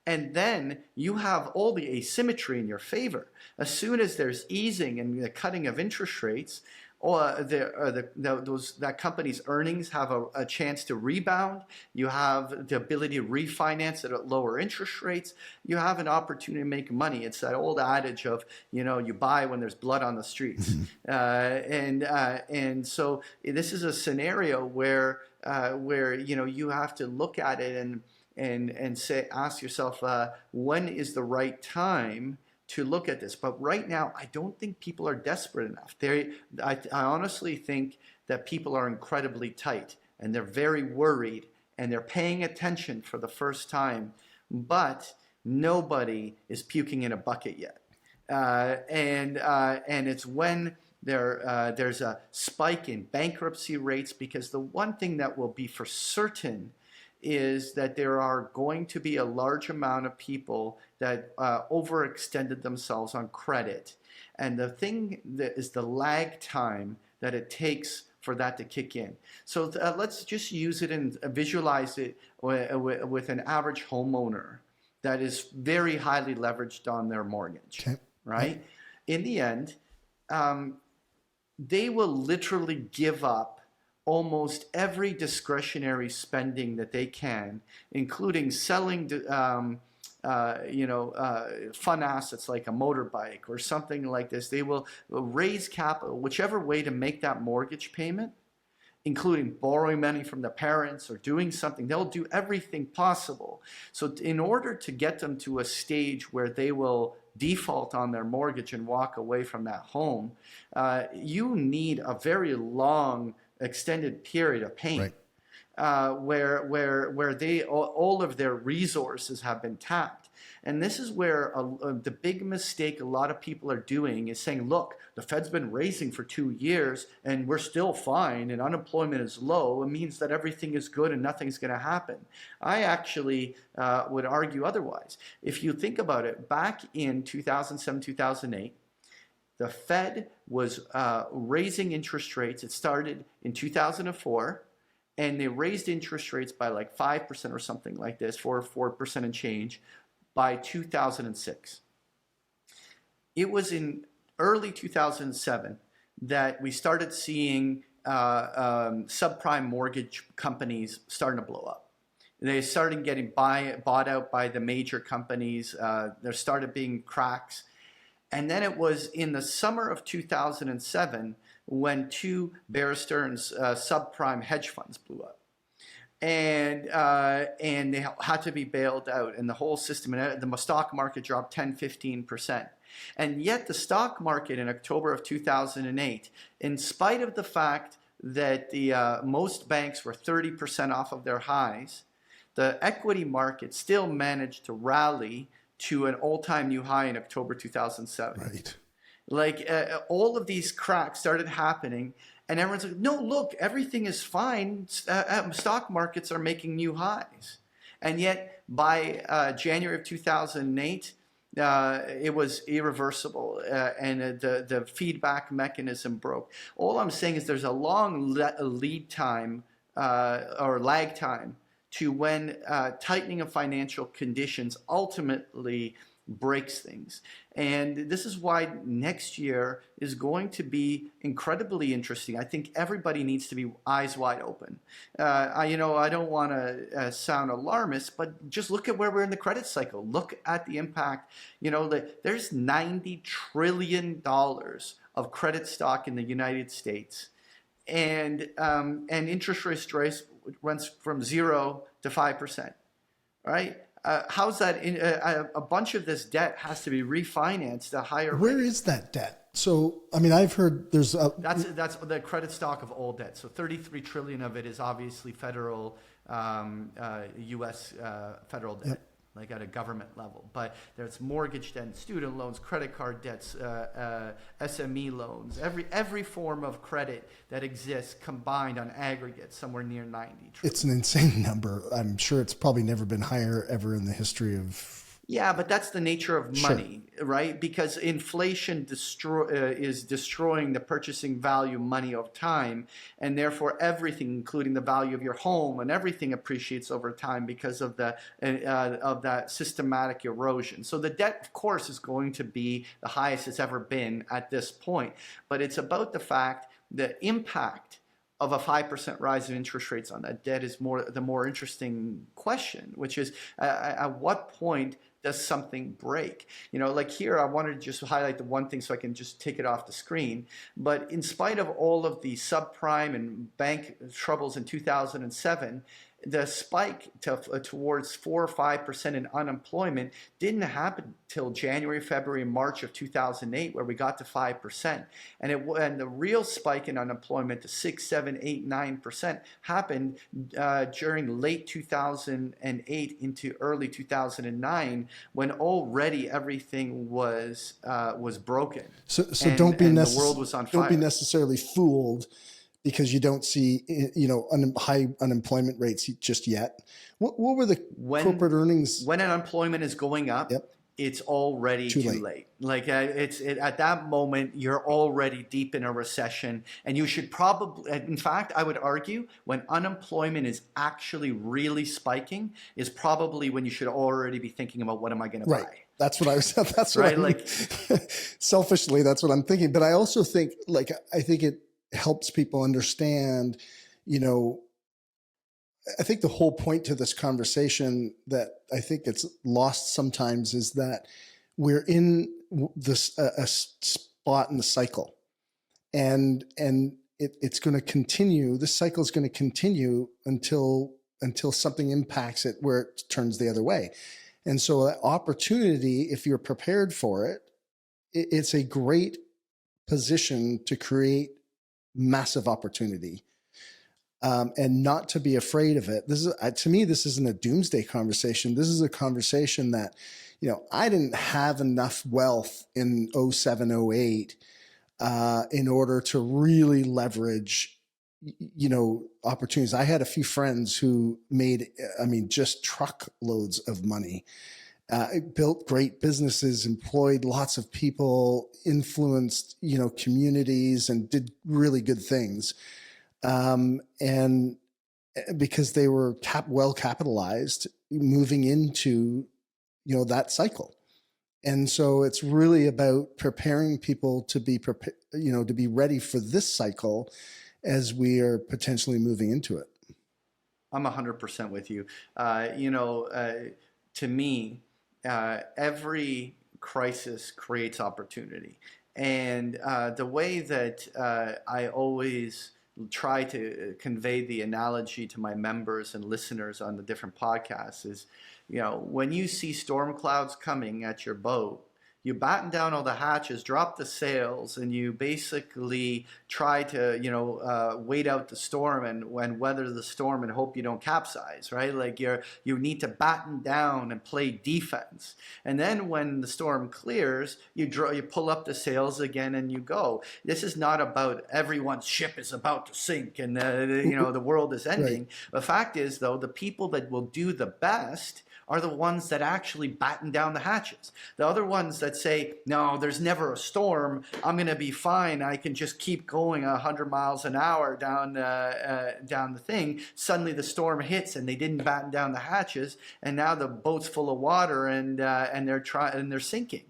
And then you have all the asymmetry in your favor. As soon as there's easing and the cutting of interest rates, that company's earnings have a chance to rebound. You have the ability to refinance it at lower interest rates. You have an opportunity to make money. It's that old adage of, you buy when there's blood on the streets. And so this is a scenario where you have to look at it and ask yourself, when is the right time to look at this? But right now, I don't think people are desperate enough. I honestly think that people are incredibly tight and they're very worried and they're paying attention for the first time, but nobody is puking in a bucket yet. And it's when there's a spike in bankruptcy rates, because the one thing that will be for certain is that there are going to be a large amount of people that overextended themselves on credit. And the thing that is the lag time that it takes for that to kick in. So let's just use it and visualize it with an average homeowner that is very highly leveraged on their mortgage, okay, right? In the end, they will literally give up almost every discretionary spending that they can, including selling, fun assets like a motorbike or something like this. They will raise capital, whichever way to make that mortgage payment, including borrowing money from the parents or doing something. They'll do everything possible. So in order to get them to a stage where they will default on their mortgage and walk away from that home, you need a very long extended period of pain, right, where they all of their resources have been tapped. And this is where the big mistake a lot of people are doing is saying, look, the Fed's been raising for 2 years and we're still fine and unemployment is low. It means that everything is good and nothing's going to happen. I actually would argue otherwise. If you think about it, back in 2007, 2008, the Fed was raising interest rates. It started in 2004, and they raised interest rates by like 5% or something like this, 4% and change, by 2006. It was in early 2007 that we started seeing subprime mortgage companies starting to blow up. They started getting bought out by the major companies. There started being cracks. And then it was in the summer of 2007 when two Bear Stearns subprime hedge funds blew up. And they had to be bailed out, and the whole system, and the stock market dropped 10-15%. And yet the stock market in October of 2008, in spite of the fact that the most banks were 30% off of their highs, the equity market still managed to rally to an all-time new high in October 2007. Right. Like all of these cracks started happening, and everyone's like, no, look, everything is fine. Stock markets are making new highs. And yet by January of 2008, it was irreversible, and the feedback mechanism broke. All I'm saying is there's a long lead time or lag time to when tightening of financial conditions ultimately breaks things. And this is why next year is going to be incredibly interesting. I think everybody needs to be eyes wide open. I don't want to sound alarmist, but just look at where we're in the credit cycle. Look at the impact. There's $90 trillion of credit stock in the United States. And interest rates runs from 0 to 5%, right? How's that? A bunch of this debt has to be refinanced at higher Where rate. is that debt? So, I mean, I've heard there's That's the credit stock of all debt. So 33 trillion of it is obviously federal, U.S. Federal debt. Yep. Like at a government level, but there's mortgage debt, student loans, credit card debts, SME loans, every form of credit that exists combined on aggregate somewhere near 90 trillion. It's an insane number. I'm sure it's probably never been higher ever in the history of. Yeah, but that's the nature of money, sure, right? Because inflation is destroying the purchasing value of money over time, and therefore everything, including the value of your home and everything, appreciates over time because of that systematic erosion. So the debt, of course, is going to be the highest it's ever been at this point, but it's about the fact that impact of a 5% rise in interest rates on that debt is the more interesting question, which is at what point does something break? Like here, I wanted to just highlight the one thing so I can just take it off the screen. But in spite of all of the subprime and bank troubles in 2007, the spike towards 4 or 5% in unemployment didn't happen till January, February, March of 2008, where we got to 5%. And the real spike in unemployment to 6, 7, 8, 9% happened during late 2008 into early 2009, when already everything was broken. So and the world was on fire. Don't be necessarily fooled because you don't see, high unemployment rates just yet. What were the corporate earnings? When unemployment is going up, yep, it's already too late. Like at that moment, you're already deep in a recession, and you should probably, in fact, I would argue when unemployment is actually really spiking is probably when you should already be thinking about what am I going to buy. That's what I was. That's what right. Selfishly, that's what I'm thinking. But I also think, I think it helps people understand, I think the whole point to this conversation that I think it's lost sometimes is that we're in this a spot in the cycle, and it's going to continue. This cycle is going to continue until something impacts it where it turns the other way. And so an opportunity, if you're prepared for it, it's a great position to create massive opportunity, and not to be afraid of it. This is, to me, this isn't a doomsday conversation. This is a conversation that, I didn't have enough wealth in 07, 08 in order to really leverage, opportunities. I had a few friends who made, just truckloads of money, built great businesses, employed lots of people, influenced, communities, and did really good things. And because they were well capitalized moving into, that cycle. And so it's really about preparing people to be to be ready for this cycle as we are potentially moving into it. I'm 100% with you. To me, every crisis creates opportunity. And the way that I always try to convey the analogy to my members and listeners on the different podcasts is, when you see storm clouds coming at your boat, you batten down all the hatches, drop the sails, and you basically try to, wait out the storm and weather the storm and hope you don't capsize, right? Like you need to batten down and play defense. And then when the storm clears, you pull up the sails again and you go. This is not about everyone's ship is about to sink and the world is ending. Right. The fact is, though, the people that will do the best are the ones that actually batten down the hatches. The other ones that say, no, there's never a storm, I'm going to be fine, I can just keep going 100 miles an hour down the thing. Suddenly the storm hits and they didn't batten down the hatches, and now the boat's full of water and they're sinking.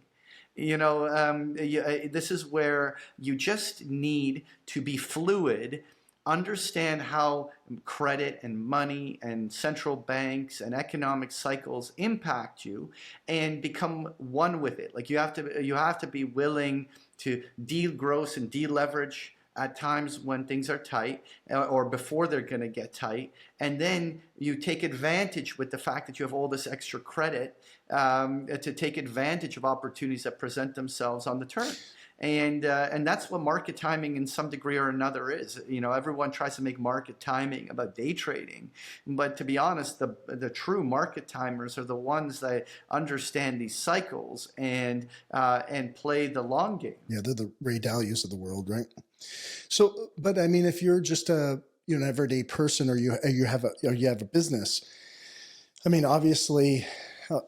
This is where you just need to be fluid, understand how credit and money and central banks and economic cycles impact you, and become one with it. Like you have to be willing to degross and deleverage at times when things are tight or before they're going to get tight, and then you take advantage with the fact that you have all this extra credit to take advantage of opportunities that present themselves on the turn. And that's what market timing in some degree or another is. Everyone tries to make market timing about day trading, but to be honest, the true market timers are the ones that understand these cycles and play the long game. Yeah, they're the Ray Dalios of the world, right? So, but I mean, if you're just an everyday person, or you have a business, I mean, obviously,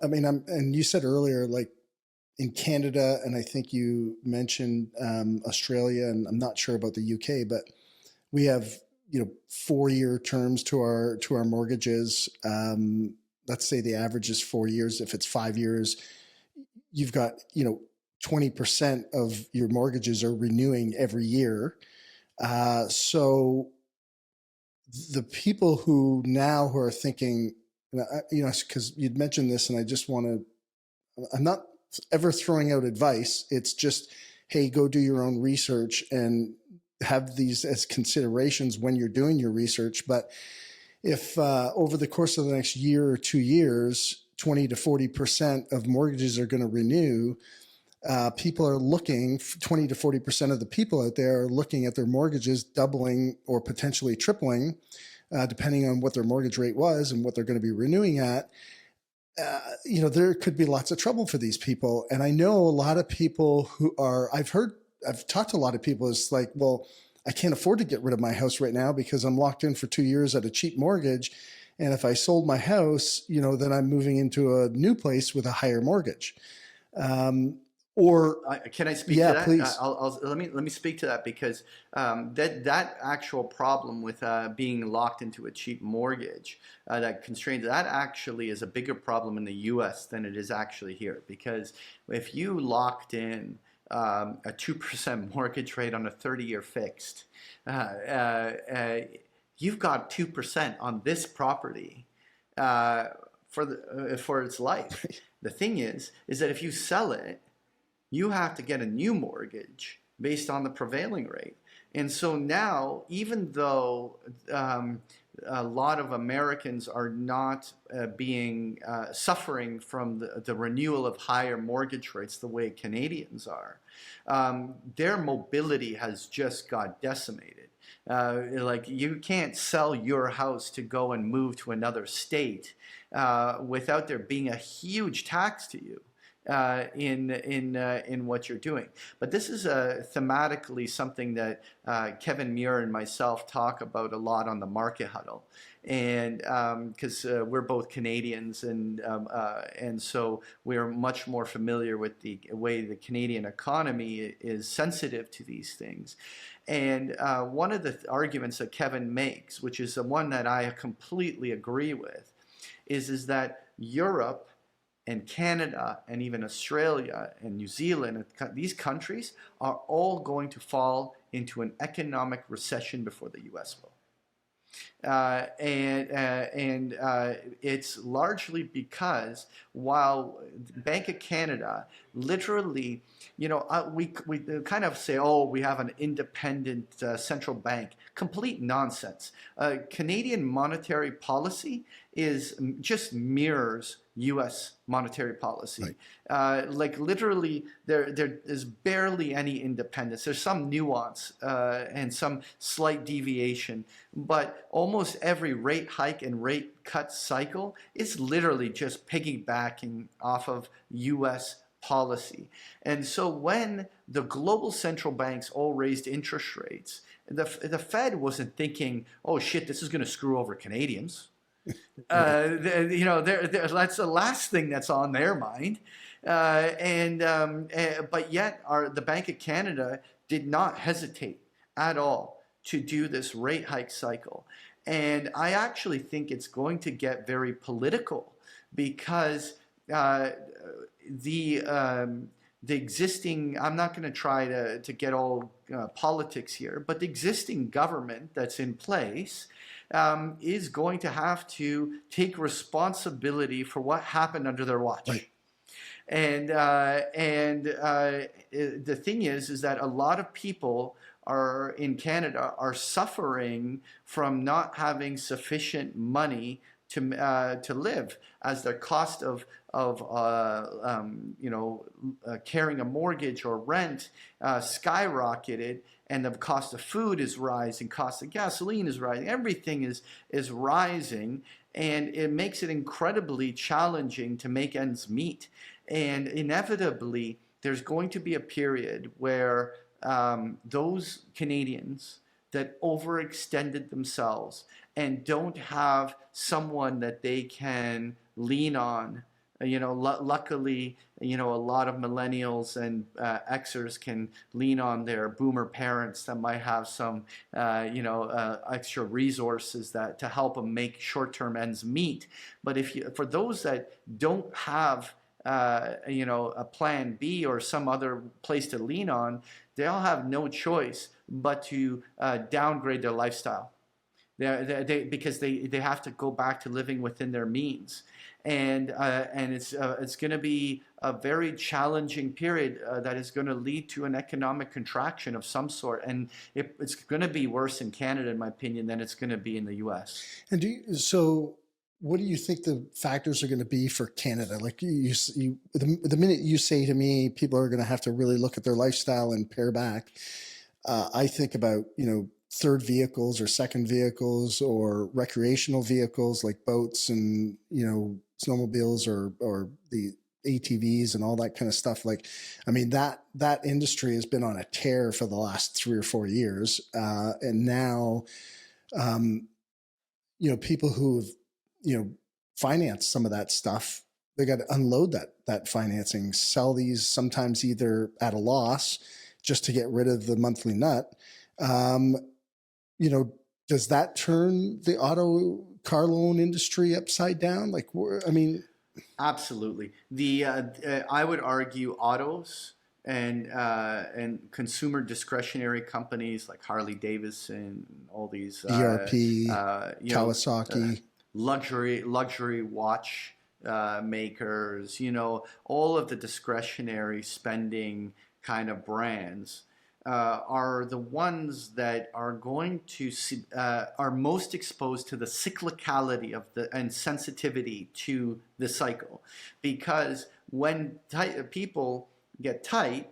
and you said earlier, like, in Canada, and I think you mentioned Australia, and I'm not sure about the UK, but we have 4-year terms to our mortgages. Let's say the average is 4 years. If it's 5 years, you've got 20% of your mortgages are renewing every year. So the people who are thinking, because you'd mentioned this, and I just want to, I'm not ever throwing out advice. It's just, hey, go do your own research and have these as considerations when you're doing your research. But if over the course of the next year or 2 years, 20 to 40% of mortgages are going to renew, people are looking, 20 to 40% of the people out there are looking at their mortgages doubling or potentially tripling, depending on what their mortgage rate was and what they're going to be renewing at. There could be lots of trouble for these people. And I know a lot of people I've talked to a lot of people, it's like, well, I can't afford to get rid of my house right now because I'm locked in for 2 years at a cheap mortgage. And if I sold my house, then I'm moving into a new place with a higher mortgage. Can I speak to that? Please. Let me speak to that, because that actual problem with being locked into a cheap mortgage, that constraint, that actually is a bigger problem in the U.S. than it is actually here. Because if you locked in a 2% mortgage rate on a 30-year fixed, you've got 2% on this property for its life. The thing is that if you sell it, you have to get a new mortgage based on the prevailing rate. And so now, even though a lot of Americans are not suffering from the renewal of higher mortgage rates the way Canadians are, their mobility has just got decimated. Like, you can't sell your house to go and move to another state without there being a huge tax to you in what you're doing. But this is thematically something that Kevin Muir and myself talk about a lot on the Market Huddle, and because we're both Canadians, and so we're much more familiar with the way the Canadian economy is sensitive to these things. And one of the arguments that Kevin makes, which is the one that I completely agree with, is that Europe and Canada and even Australia and New Zealand, these countries are all going to fall into an economic recession before the U.S. will. And it's largely because while Bank of Canada literally, we kind of say, oh, we have an independent central bank. Complete nonsense. Canadian monetary policy just mirrors U.S. monetary policy. Like literally, there is barely any independence. There's some nuance and some slight deviation, but almost every rate hike and rate cut cycle is literally just piggybacking off of U.S. policy. And so when the global central banks all raised interest rates, the Fed wasn't thinking, oh shit, this is going to screw over Canadians. That's the last thing that's on their mind. But yet the Bank of Canada did not hesitate at all to do this rate hike cycle. And I actually think it's going to get very political because the existing, I'm not going to try to get all politics here, but the existing government that's in place is going to have to take responsibility for what happened under their watch. Right. And the thing is that a lot of people in Canada are suffering from not having sufficient money to live, as their cost of carrying a mortgage or rent skyrocketed, and the cost of food is rising, cost of gasoline is rising, everything is rising, and it makes it incredibly challenging to make ends meet. And inevitably, there's going to be a period where those Canadians that overextended themselves and don't have someone that they can lean on. Luckily, a lot of millennials and Xers can lean on their boomer parents that might have some, extra resources to help them make short-term ends meet. But for those that don't have, a plan B or some other place to lean on, they'll have no choice but to downgrade their lifestyle. Because they have to go back to living within their means, and it's going to be a very challenging period that is going to lead to an economic contraction of some sort, and it's going to be worse in Canada, in my opinion, than it's going to be in the U.S. And so what do you think the factors are going to be for Canada? Like the minute you say to me, people are going to have to really look at their lifestyle and pare back. I think about, third vehicles or second vehicles or recreational vehicles like boats and, snowmobiles or the ATVs and all that kind of stuff. That industry has been on a tear for the last 3 or 4 years. And now, people who've, financed some of that stuff, they got to unload that financing, sell these sometimes either at a loss just to get rid of the monthly nut. Does that turn the auto car loan industry upside down? Absolutely. I would argue autos and consumer discretionary companies like Harley Davidson, all these ERP, Kawasaki, luxury watch makers, all of the discretionary spending kind of brands are the ones that are going to are most exposed to the cyclicality of and sensitivity to the cycle, because when people get tight,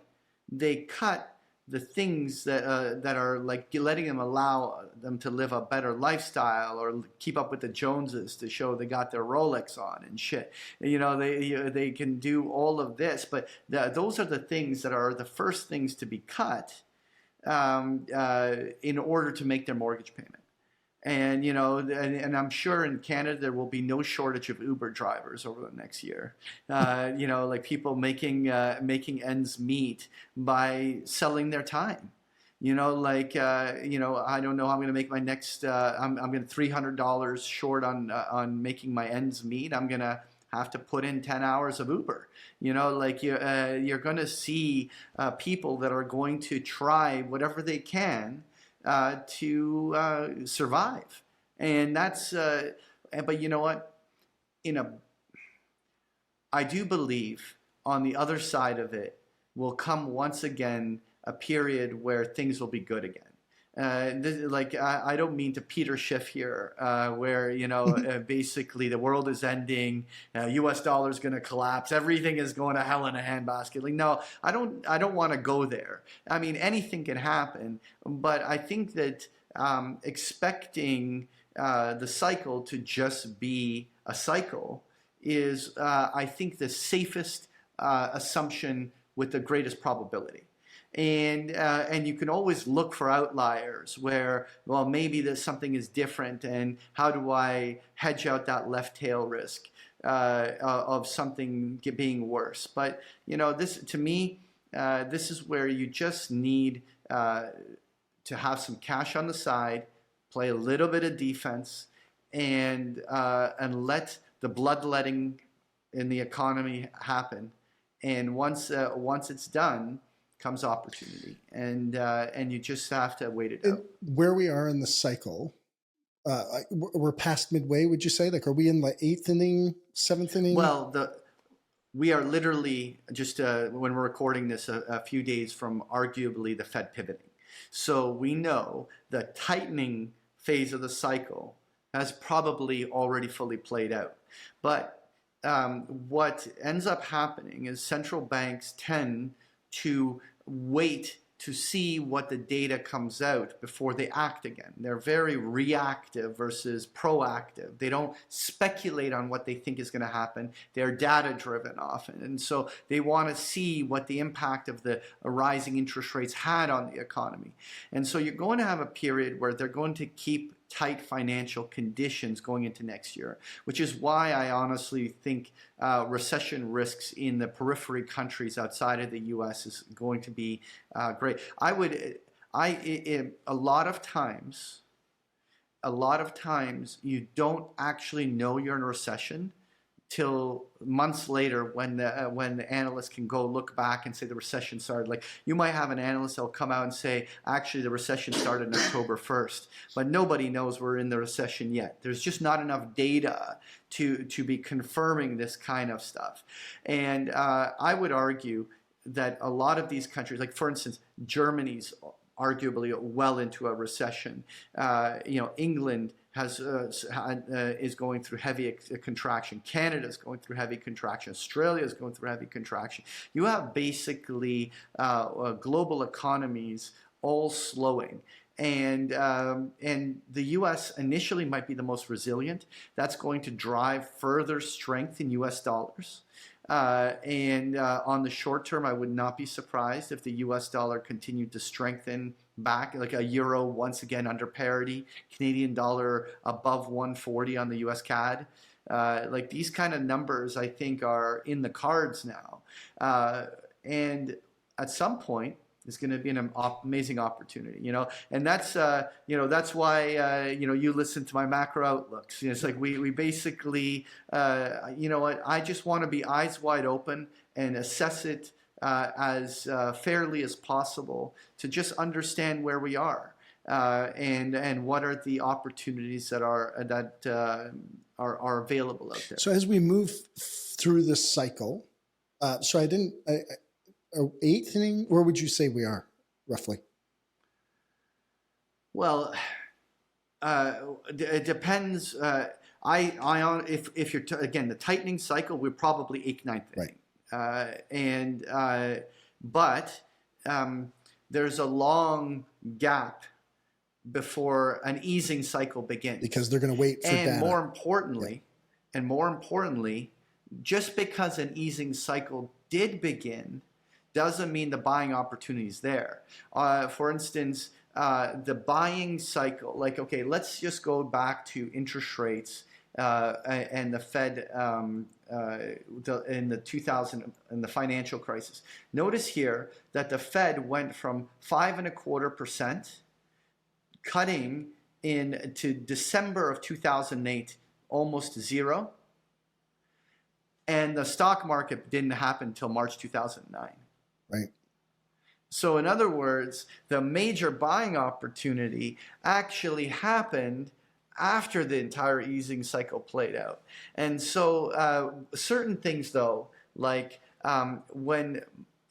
they cut the things that are like letting them allow them to live a better lifestyle or keep up with the Joneses to show they got their Rolex on and shit. They can do all of this, but those are the things that are the first things to be cut in order to make their mortgage payment. And and I'm sure in Canada there will be no shortage of Uber drivers over the next year. Like people making ends meet by selling their time. I don't know how I'm going to make my next. I'm going to $300 short on making my ends meet. I'm going to have to put in 10 hours of Uber. You're going to see people that are going to try whatever they can to survive. And that's, but you know what? I do believe on the other side of it will come once again a period where things will be good again. I don't mean to Peter Schiff here, where basically the world is ending, U.S. dollar is going to collapse, everything is going to hell in a handbasket. Like, no, I don't want to go there. I mean, anything can happen, but I think that expecting the cycle to just be a cycle is, I think, the safest assumption with the greatest probability. And you can always look for outliers where, well, maybe there's something is different, and how do I hedge out that left tail risk of something being worse? But this, to me, this is where you just need to have some cash on the side, play a little bit of defense, and let the bloodletting in the economy happen. And once it's done, comes opportunity, and you just have to wait it out. Where we are in the cycle, we're past midway. Would you say? Like, are we in the 8th inning, 7th inning? Well, we are literally just when we're recording this a few days from arguably the Fed pivoting. So we know the tightening phase of the cycle has probably already fully played out. But what ends up happening is central banks tend to wait to see what the data comes out before they act again. They're very reactive versus proactive. They don't speculate on what they think is going to happen. They're data driven often. And so they want to see what the impact of the rising interest rates had on the economy. And so you're going to have a period where they're going to keep tight financial conditions going into next year, which is why I honestly think recession risks in the periphery countries outside of the U.S. is going to be great. A lot of times you don't actually know you're in a recession till months later when the analysts can go look back and say the recession started. Like, you might have an analyst that'll come out and say, actually the recession started on October 1st, but nobody knows we're in the recession yet. There's just not enough data to be confirming this kind of stuff. And I would argue that a lot of these countries, like for instance, Germany's arguably well into a recession. England is going through heavy contraction. Canada's going through heavy contraction. Australia is going through heavy contraction. You have basically global economies all slowing. And the U.S. initially might be the most resilient. That's going to drive further strength in U.S. dollars. On the short term, I would not be surprised if the U.S. dollar continued to strengthen back, like a euro once again under parity, Canadian dollar above 140 on the U.S. CAD. Like, these kind of numbers, I think, are in the cards now. And at some point, it's going to be an amazing opportunity, and that's why you listen to my macro outlooks. It's like we basically, I just want to be eyes wide open and assess it as fairly as possible to just understand where we are and what are the opportunities that are available out there. So as we move through this cycle, 8th inning, where would you say we are roughly? Well, it depends. If you're again the tightening cycle, we're probably 8th, 9th inning, but there's a long gap before an easing cycle begins because they're going to wait for data. And more importantly, just because an easing cycle did begin doesn't mean the buying opportunity is there. For instance, the buying cycle, like, okay, let's just go back to interest rates and the Fed in the financial crisis. Notice here that the Fed went from 5.25% cutting to December of 2008, almost zero. And the stock market didn't happen until March 2009. Right. So in other words, the major buying opportunity actually happened after the entire easing cycle played out. And so certain things, though, like when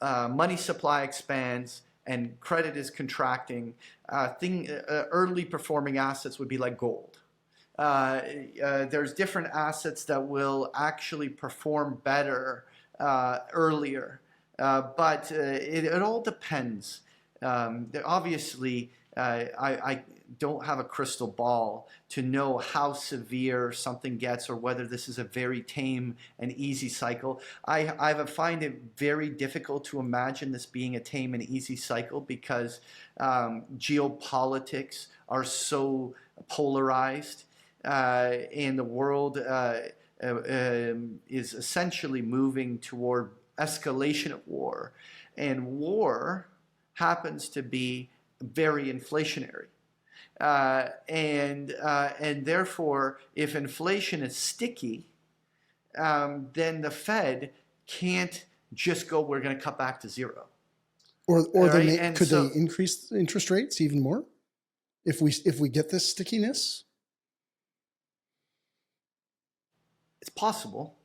money supply expands and credit is contracting, early performing assets would be like gold. There's different assets that will actually perform better earlier, but it all depends. Obviously, I don't have a crystal ball to know how severe something gets or whether this is a very tame and easy cycle. I find it very difficult to imagine this being a tame and easy cycle because geopolitics are so polarized, and the world is essentially moving toward escalation of war, and war happens to be very inflationary. And therefore, if inflation is sticky, then the Fed can't just go, we're going to cut back to zero. Or Right? could they increase interest rates even more if we get this stickiness? It's possible.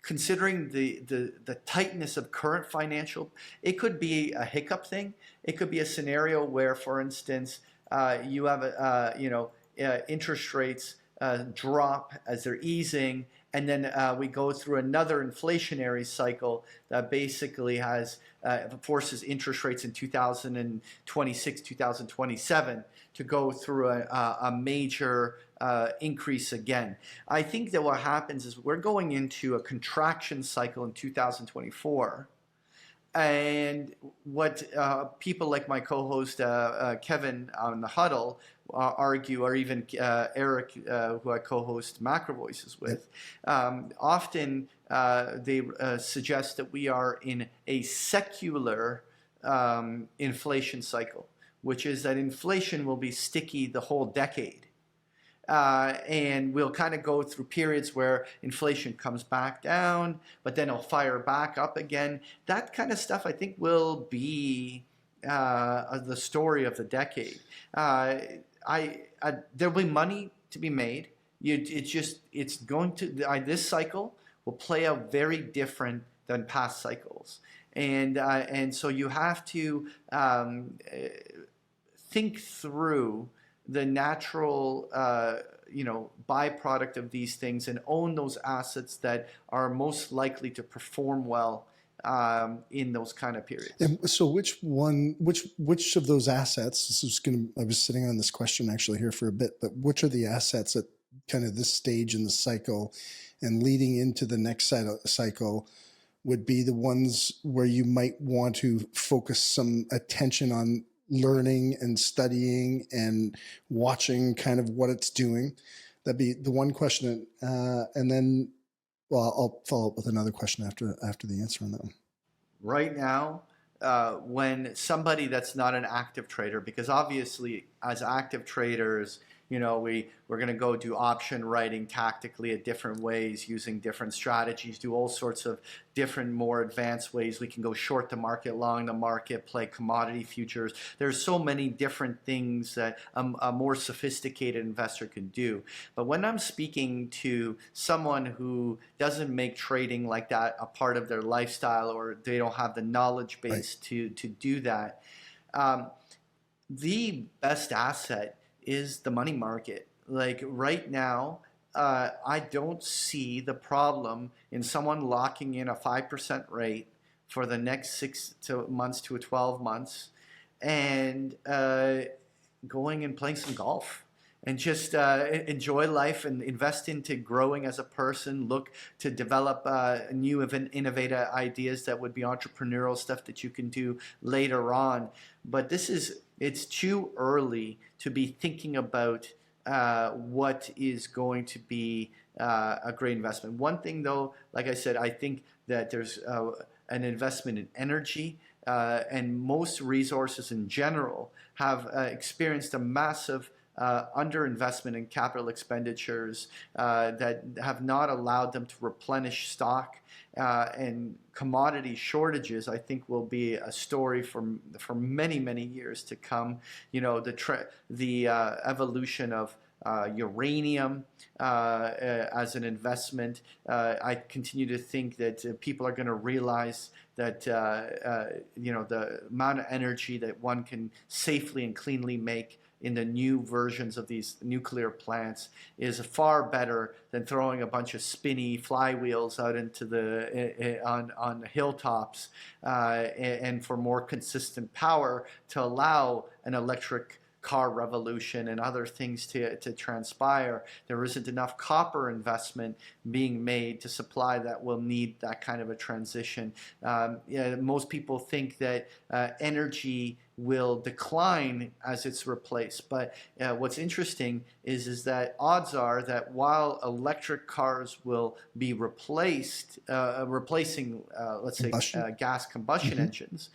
Considering the tightness of current financial, it could be a hiccup thing. It could be a scenario where, for instance, you have interest rates drop as they're easing, and then we go through another inflationary cycle that basically forces interest rates in 2026, 2027 to go through a major increase again. I think that what happens is we're going into a contraction cycle in 2024. And what people like my co-host Kevin on the Huddle argue, or even Eric, who I co-host MacroVoices with, often they suggest that we are in a secular inflation cycle, which is that inflation will be sticky the whole decade. And we'll kind of go through periods where inflation comes back down, but then it'll fire back up again. That kind of stuff, I think, will be the story of the decade. There'll be money to be made. This cycle will play out very different than past cycles, and so you have to think through the natural byproduct of these things and own those assets that are most likely to perform well in those kind of periods. And so which of those assets, I was sitting on this question actually here for a bit, but which are the assets at kind of this stage in the cycle and leading into the next cycle would be the ones where you might want to focus some attention on learning and studying and watching kind of what it's doing? That'd be the one question. And then, well, I'll follow up with another question after the answer on that one. Right now, when somebody that's not an active trader, because obviously as active traders, we're going to go do option writing tactically at different ways, using different strategies, do all sorts of different, more advanced ways. We can go short the market, long the market, play commodity futures. There's so many different things that a more sophisticated investor can do. But when I'm speaking to someone who doesn't make trading like that a part of their lifestyle, or they don't have the knowledge base to do that, the best asset is the money market. Like right now, I don't see the problem in someone locking in a 5% rate for the next 6 months to 12 months and going and playing some golf and just enjoy life and invest into growing as a person, look to develop new innovative ideas that would be entrepreneurial stuff that you can do later on. But it's too early to be thinking about what is going to be a great investment. One thing though, like I said, I think that there's an investment in energy, and most resources in general have experienced a massive underinvestment in capital expenditures that have not allowed them to replenish stock, and commodity shortages, I think, will be a story for many, many years to come. The evolution of uranium as an investment. I continue to think that people are going to realize that the amount of energy that one can safely and cleanly make in the new versions of these nuclear plants is far better than throwing a bunch of spinny flywheels out into on the hilltops, and for more consistent power to allow an electric car revolution and other things to transpire. There isn't enough copper investment being made to supply that will need that kind of a transition. Most people think that energy will decline as it's replaced, but what's interesting is that odds are that while electric cars will be replacing let's say gas combustion engines,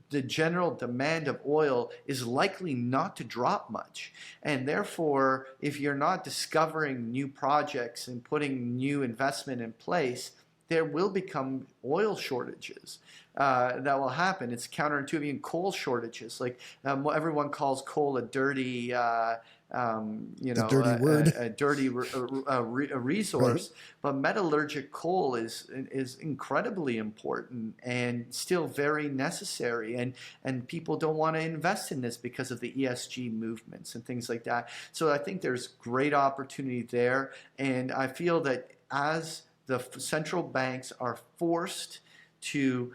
the general demand of oil is likely not to drop much. And therefore, if you're not discovering new projects and putting new investment in place, there will become oil shortages that will happen. It's counterintuitive. Even coal shortages, like everyone calls coal a dirty, dirty word, a dirty resource. Right. But metallurgic coal is incredibly important and still very necessary. And people don't want to invest in this because of the ESG movements and things like that. So I think there's great opportunity there. And I feel that as the central banks are forced to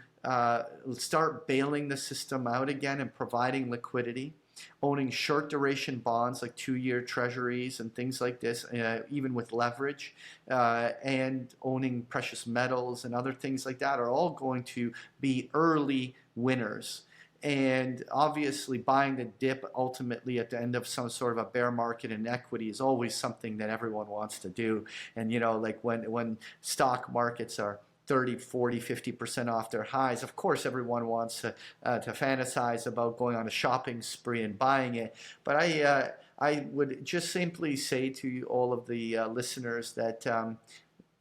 start bailing the system out again and providing liquidity, owning short duration bonds like 2-year treasuries and things like this, even with leverage, and owning precious metals and other things like that are all going to be early winners. And obviously buying the dip ultimately at the end of some sort of a bear market in equity is always something that everyone wants to do. And like when stock markets are 30, 40, 50% off their highs, of course everyone wants to fantasize about going on a shopping spree and buying it. But I would just simply say to all of the listeners that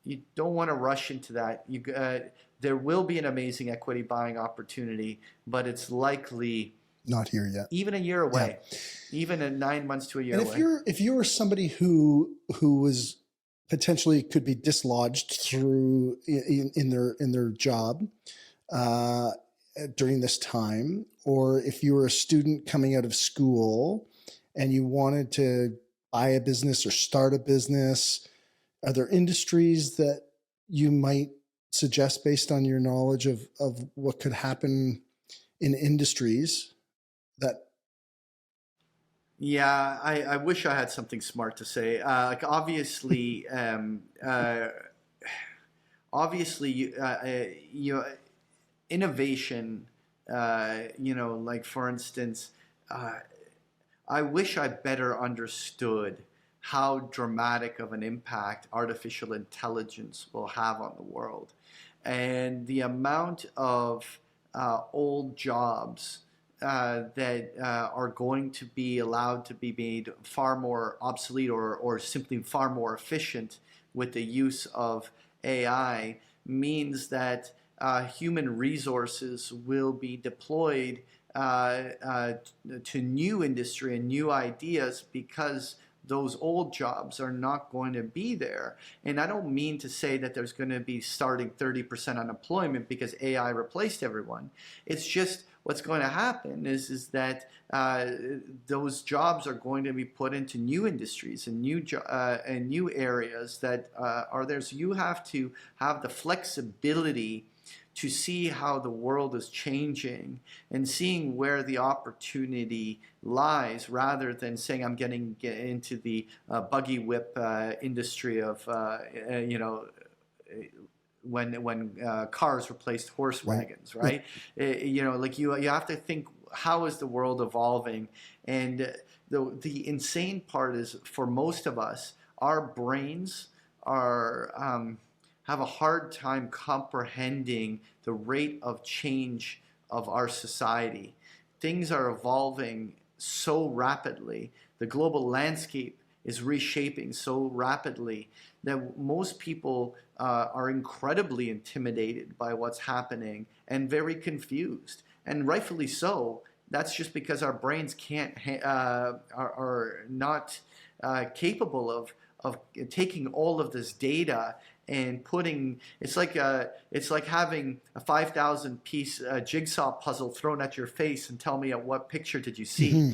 you don't want to rush into that. There will be an amazing equity buying opportunity, but it's likely not here yet. Even a year away, even in 9 months to a year away. If you were somebody who was potentially could be dislodged through in their job during this time, or if you were a student coming out of school and you wanted to buy a business or start a business, are there industries that you might suggest based on your knowledge of what could happen in industries that? Yeah, I wish I had something smart to say. Like obviously, innovation. Like for instance, I wish I better understood how dramatic of an impact artificial intelligence will have on the world, and the amount of old jobs that are going to be allowed to be made far more obsolete or simply far more efficient with the use of AI means that human resources will be deployed to new industry and new ideas because those old jobs are not going to be there. And I don't mean to say that there's going to be starting 30% unemployment because AI replaced everyone. It's just what's going to happen is that those jobs are going to be put into new industries and new areas that are there. So you have to have the flexibility to see how the world is changing and seeing where the opportunity lies, rather than saying I'm get into the buggy whip industry of when cars replaced horse wagons, right? Like you have to think, how is the world evolving? And the insane part is, for most of us, our brains are have a hard time comprehending the rate of change of our society. Things are evolving so rapidly. The global landscape is reshaping so rapidly that most people are incredibly intimidated by what's happening and very confused, and rightfully so. that's just because our brains can't are not capable of taking all of this data and putting. It's like having a 5,000 piece jigsaw puzzle thrown at your face and tell me what picture did you see. Hmm.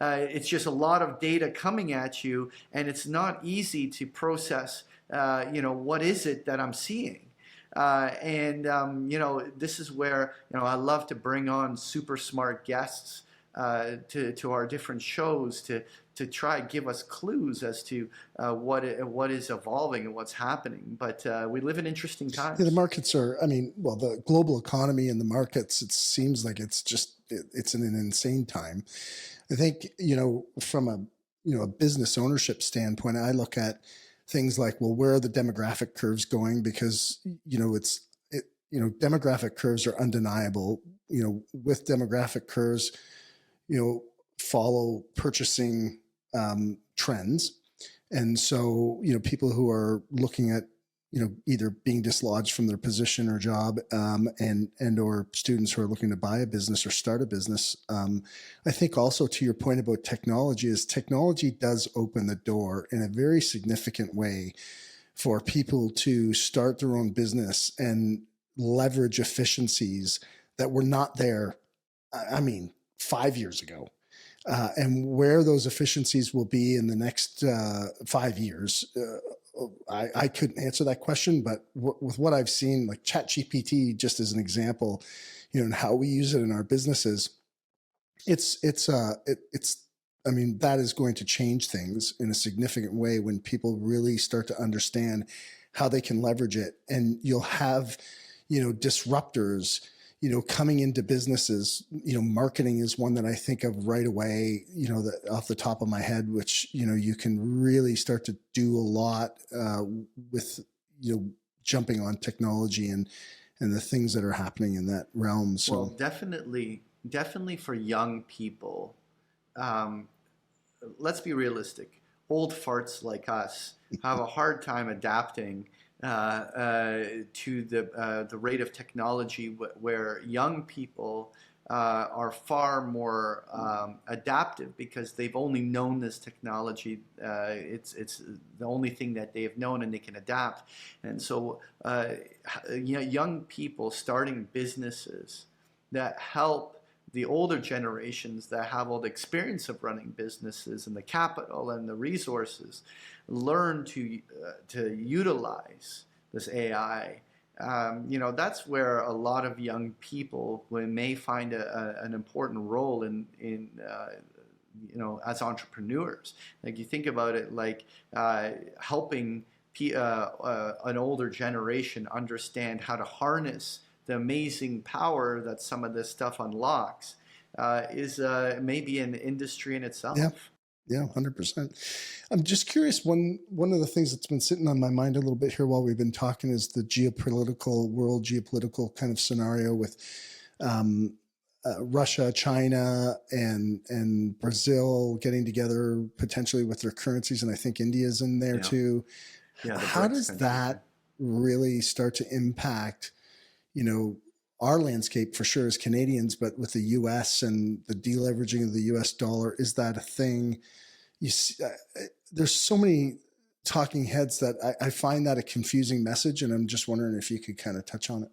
It's just a lot of data coming at you, and it's not easy to process. What is it that I'm seeing? This is where, I love to bring on super smart guests to our different shows to try give us clues as to what is evolving and what's happening. But we live in interesting Yeah, the times. markets are, I mean, well, the global economy and the markets, it seems like it's in an insane time. I think, from a business ownership standpoint, I look at things like, well, where are the demographic curves going? Because, demographic curves are undeniable. With demographic curves, follow purchasing trends. And so, people who are looking at, either being dislodged from their position or job, and or students who are looking to buy a business or start a business. I think also, to your point about technology, is technology does open the door in a very significant way for people to start their own business and leverage efficiencies that were not there, I mean, 5 years ago. And where those efficiencies will be in the next 5 years, I couldn't answer that question. But with what I've seen, like ChatGPT, just as an example, and how we use it in our businesses, it's I mean, that is going to change things in a significant way when people really start to understand how they can leverage it. And you'll have, disruptors, coming into businesses. Marketing is one that I think of right away, off the top of my head, which, you can really start to do a lot with, jumping on technology and the things that are happening in that realm. So, Well, definitely for young people. Um, let's be realistic. Old farts like us have a hard time adapting to the rate of technology, where young people are far more adaptive because they've only known this technology. It's the only thing that they have known, and they can adapt. And so, young people starting businesses that help the older generations that have all the experience of running businesses and the capital and the resources learn to utilize this AI. That's where a lot of young people may find an important role in as entrepreneurs. Like, you think about it, like helping an older generation understand how to harness the amazing power that some of this stuff unlocks is maybe an industry in yeah. itself. Yeah, 100%. I'm just curious. One of the things that's been sitting on my mind a little bit here while we've been talking is the world geopolitical kind of scenario with Russia, China, and Brazil getting together potentially with their currencies, and I think India's in there Yeah, too. yeah, the How BRICS does countries. that really start to impact, our landscape for sure as Canadians, but with the U.S. and the deleveraging of the U.S. dollar? Is that a thing? You see, there's so many talking heads that I find that a confusing message, and I'm just wondering if you could kind of touch on it.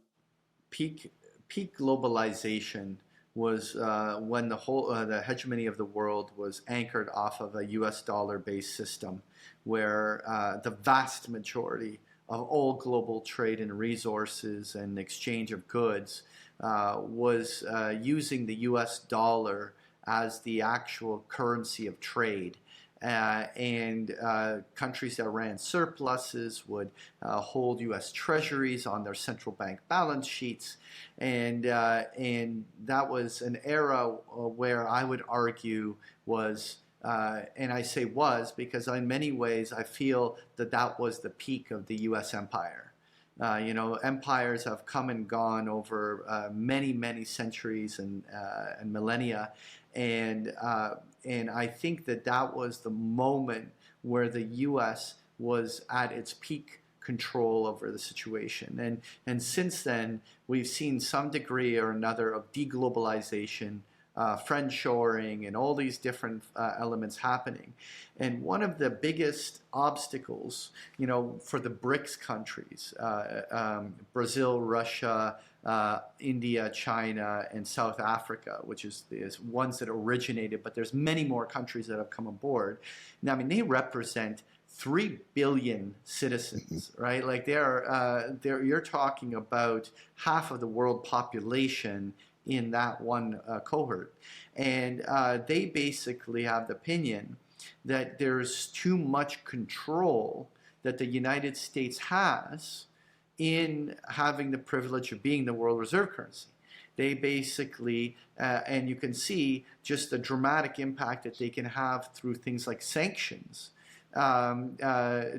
peak Peak globalization was when the hegemony of the world was anchored off of a U.S. dollar-based system, where the vast majority of all global trade and resources and exchange of goods was using the U.S. dollar as the actual currency of trade. And countries that ran surpluses would hold U.S. treasuries on their central bank balance sheets, and that was an era where I would argue was, and I say was because in many ways I feel that that was the peak of the U.S. empire. Empires have come and gone over many centuries and millennia, and I think that that was the moment where the U.S. was at its peak control over the situation. And since then, we've seen some degree or another of deglobalization, friendshoring, and all these different elements happening. And one of the biggest obstacles, for the BRICS countries, Brazil, Russia, India, China, and South Africa, which is ones that originated, but there's many more countries that have come aboard. Now, I mean, they represent 3 billion citizens, right? Like you're talking about half of the world population in that one cohort. And they basically have the opinion that there's too much control that the United States has in having the privilege of being the world reserve currency. They basically, and you can see just the dramatic impact that they can have through things like sanctions,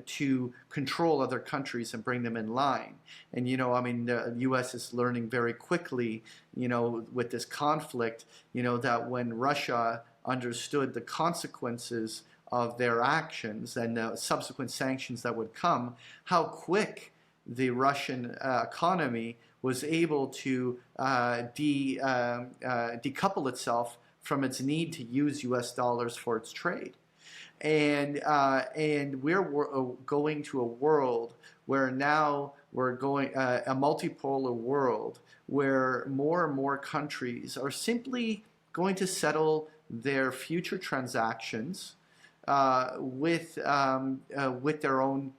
to control other countries and bring them in line. And, I mean, the U.S. is learning very quickly, with this conflict, that when Russia understood the consequences of their actions and the subsequent sanctions that would come, how quick the Russian economy was able to decouple itself from its need to use U.S. dollars for its trade. And we're going to a world where now we're going a multipolar world where more and more countries are simply going to settle their future transactions with their own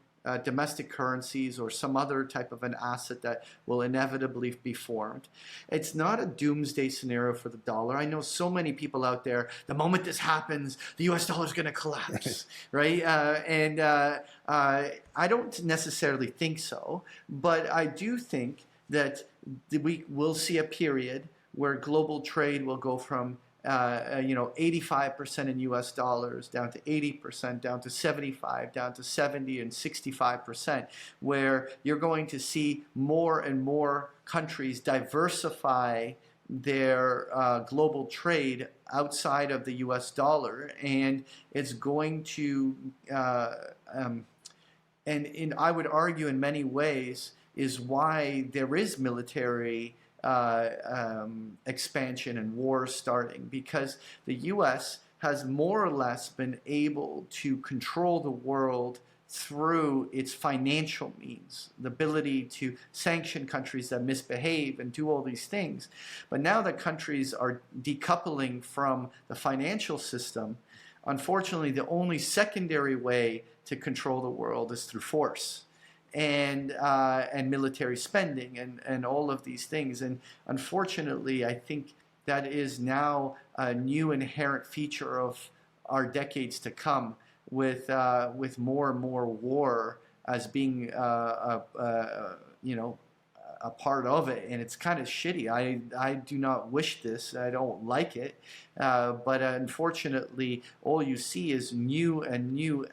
domestic currencies or some other type of an asset that will inevitably be formed. It's not a doomsday scenario for the dollar. I know so many people out there, the moment this happens, the US dollar is going to collapse, right? I don't necessarily think so, but I do think that we will see a period where global trade will go from 85% in US dollars, down to 80%, down to 75%, down to 70% and 65%, where you're going to see more and more countries diversify their global trade outside of the US dollar. And it's going to, and I would argue in many ways, is why there is military expansion and wars starting, because the U.S. has more or less been able to control the world through its financial means, the ability to sanction countries that misbehave and do all these things. But now that countries are decoupling from the financial system, unfortunately, the only secondary way to control the world is through force and military spending and all of these things. And unfortunately, I think that is now a new inherent feature of our decades to come, with more and more war as being a part of it. And it's kind of shitty. I do not wish this. I don't like it. But unfortunately, all you see is new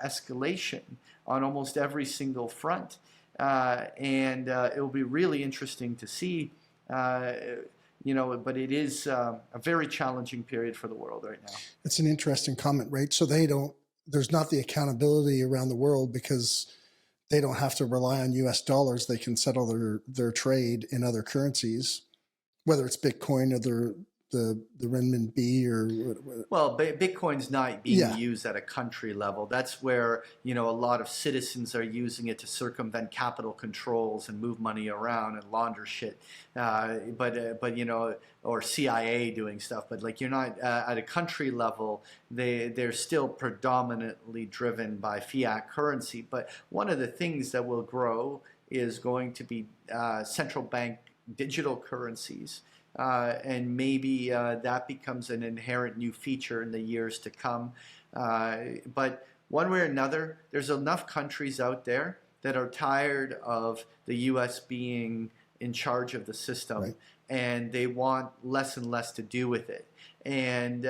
escalation on almost every single front. And it will be really interesting to see, but it is a very challenging period for the world right now. It's an interesting comment, right? So there's not the accountability around the world because they don't have to rely on US dollars. They can settle their trade in other currencies, whether it's Bitcoin or the renminbi or well, Bitcoin's not being used at a country level. That's where a lot of citizens are using it to circumvent capital controls and move money around and launder shit. Or CIA doing stuff. But like you're not at a country level. They're still predominantly driven by fiat currency. But one of the things that will grow is going to be central bank digital currencies. And maybe that becomes an inherent new feature in the years to come. But one way or another, there's enough countries out there that are tired of the U.S. being in charge of the system, right, and they want less and less to do with it. And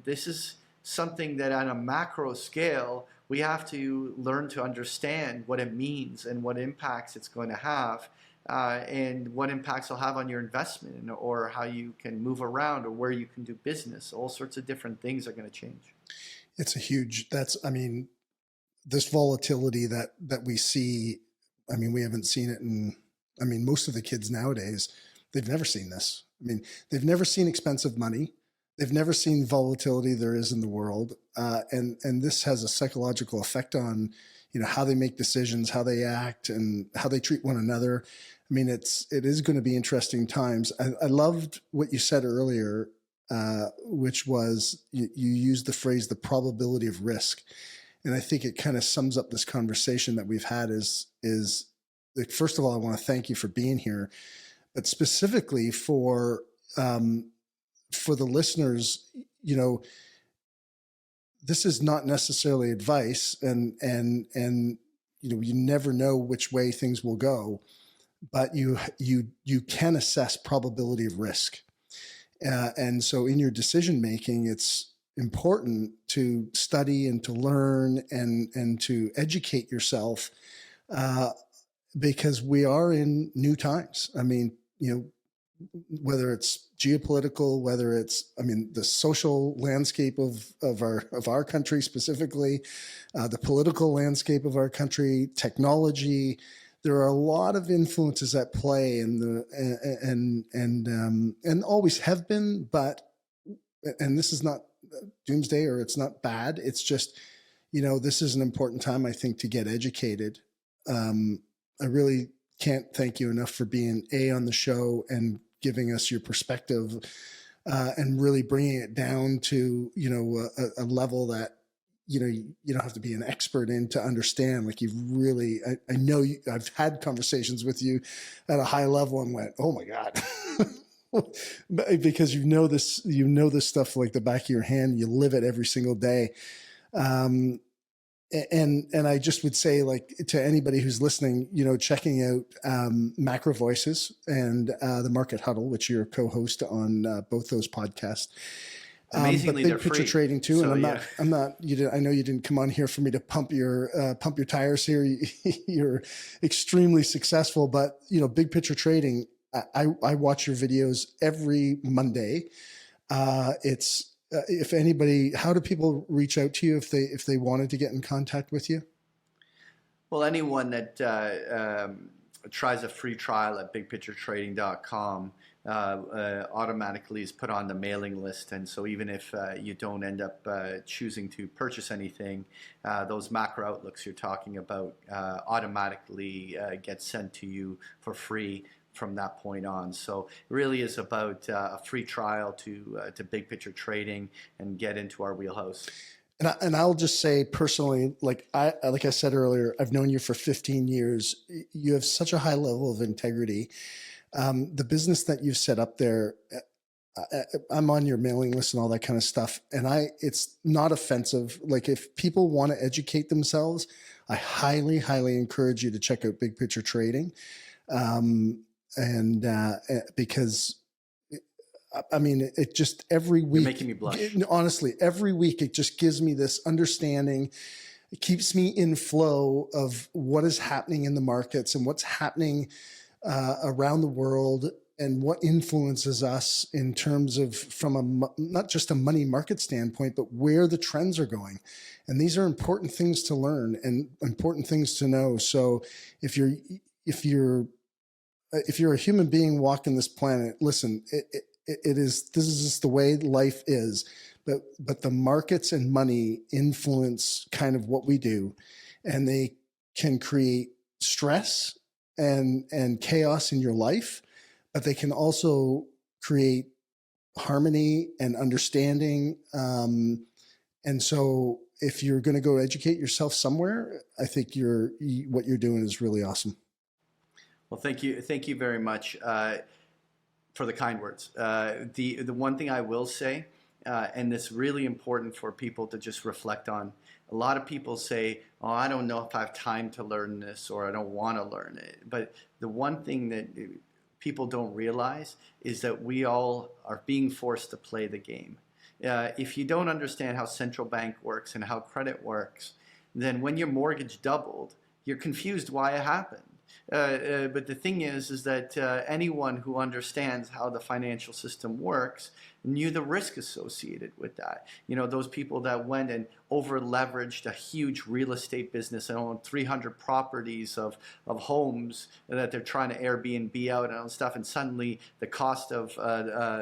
this is something that on a macro scale, we have to learn to understand what it means and what impacts it's going to have. And what impacts it'll have on your investment or how you can move around or where you can do business. All sorts of different things are going to change. It's this volatility that we see I mean, we haven't seen it in, I mean, most of the kids nowadays, they've never seen this. I mean, they've never seen expensive money. They've never seen volatility there is in the world. And this has a psychological effect on, how they make decisions, how they act, and how they treat one another. I mean, it is going to be interesting times. I loved what you said earlier, which was you used the phrase, the probability of risk. And I think it kind of sums up this conversation that we've had is like, first of all, I want to thank you for being here, but specifically for the listeners, this is not necessarily advice, and you never know which way things will go, but you can assess probability of risk, and so in your decision making, it's important to study and to learn and to educate yourself, because we are in new times. I mean, whether it's geopolitical, whether it's, the social landscape of our country specifically, the political landscape of our country, technology, there are a lot of influences at play, and always have been. And this is not doomsday, or it's not bad. It's just, this is an important time, I think, to get educated. I really can't thank you enough for being on the show and giving us your perspective, and really bringing it down to, a level that, you don't have to be an expert in to understand. Like, you've really, I know I've had conversations with you at a high level and went, oh my God, because this stuff like the back of your hand, you live it every single day. And I just would say, like, to anybody who's listening, checking out MacroVoices and the Market Huddle, which you're a co-host on both those podcasts. Amazingly, but they're big picture free. trading too. So, and I'm not. I know you didn't come on here for me to pump your tires here. You're extremely successful, but big picture trading. I watch your videos every Monday. If anybody, how do people reach out to you if they wanted to get in contact with you? Well, anyone that tries a free trial at bigpicturetrading.com automatically is put on the mailing list. And so even if you don't end up choosing to purchase anything, those macro outlooks you're talking about automatically get sent to you for free from that point on. So it really is about a free trial to big picture trading and get into our wheelhouse. And I'll just say personally, like I said earlier, I've known you for 15 years. You have such a high level of integrity. The business that you've set up there, I'm on your mailing list and all that kind of stuff. And it's not offensive. Like, if people want to educate themselves, I highly, highly encourage you to check out Big Picture Trading. Because it just, every week, you're making me blush. Honestly, every week it just gives me this understanding. It keeps me in flow of what is happening in the markets and what's happening around the world, and what influences us in terms of, from not just a money market standpoint, but where the trends are going. And these are important things to learn and important things to know. So if you're a human being walking this planet, listen, this is just the way life is, but the markets and money influence kind of what we do, and they can create stress and chaos in your life, but they can also create harmony and understanding. And so if you're going to go educate yourself somewhere, I think what you're doing is really awesome. Well, thank you very much for the kind words. The one thing I will say, and it's really important for people to just reflect on. A lot of people say, "Oh, I don't know if I have time to learn this, or I don't want to learn it." But the one thing that people don't realize is that we all are being forced to play the game. If you don't understand how central bank works and how credit works, then when your mortgage doubled, you're confused why it happened. But the thing is that anyone who understands how the financial system works knew the risk associated with that. You know, those people that went and over leveraged a huge real estate business and owned 300 properties of homes that they're trying to Airbnb out and all stuff, and suddenly the cost of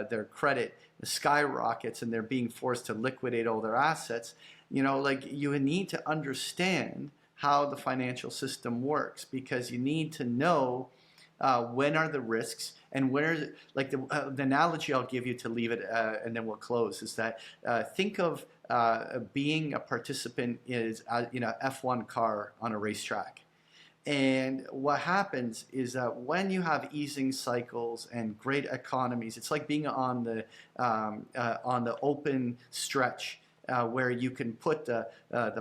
their credit skyrockets and they're being forced to liquidate all their assets. You know, like, you need to understand how the financial system works, because you need to know when are the risks and when are, like, the analogy I'll give you to leave it and then we'll close is that think of being a participant is in a F1 car on a racetrack. And what happens is that when you have easing cycles and great economies, it's like being on the open stretch. Where you can put the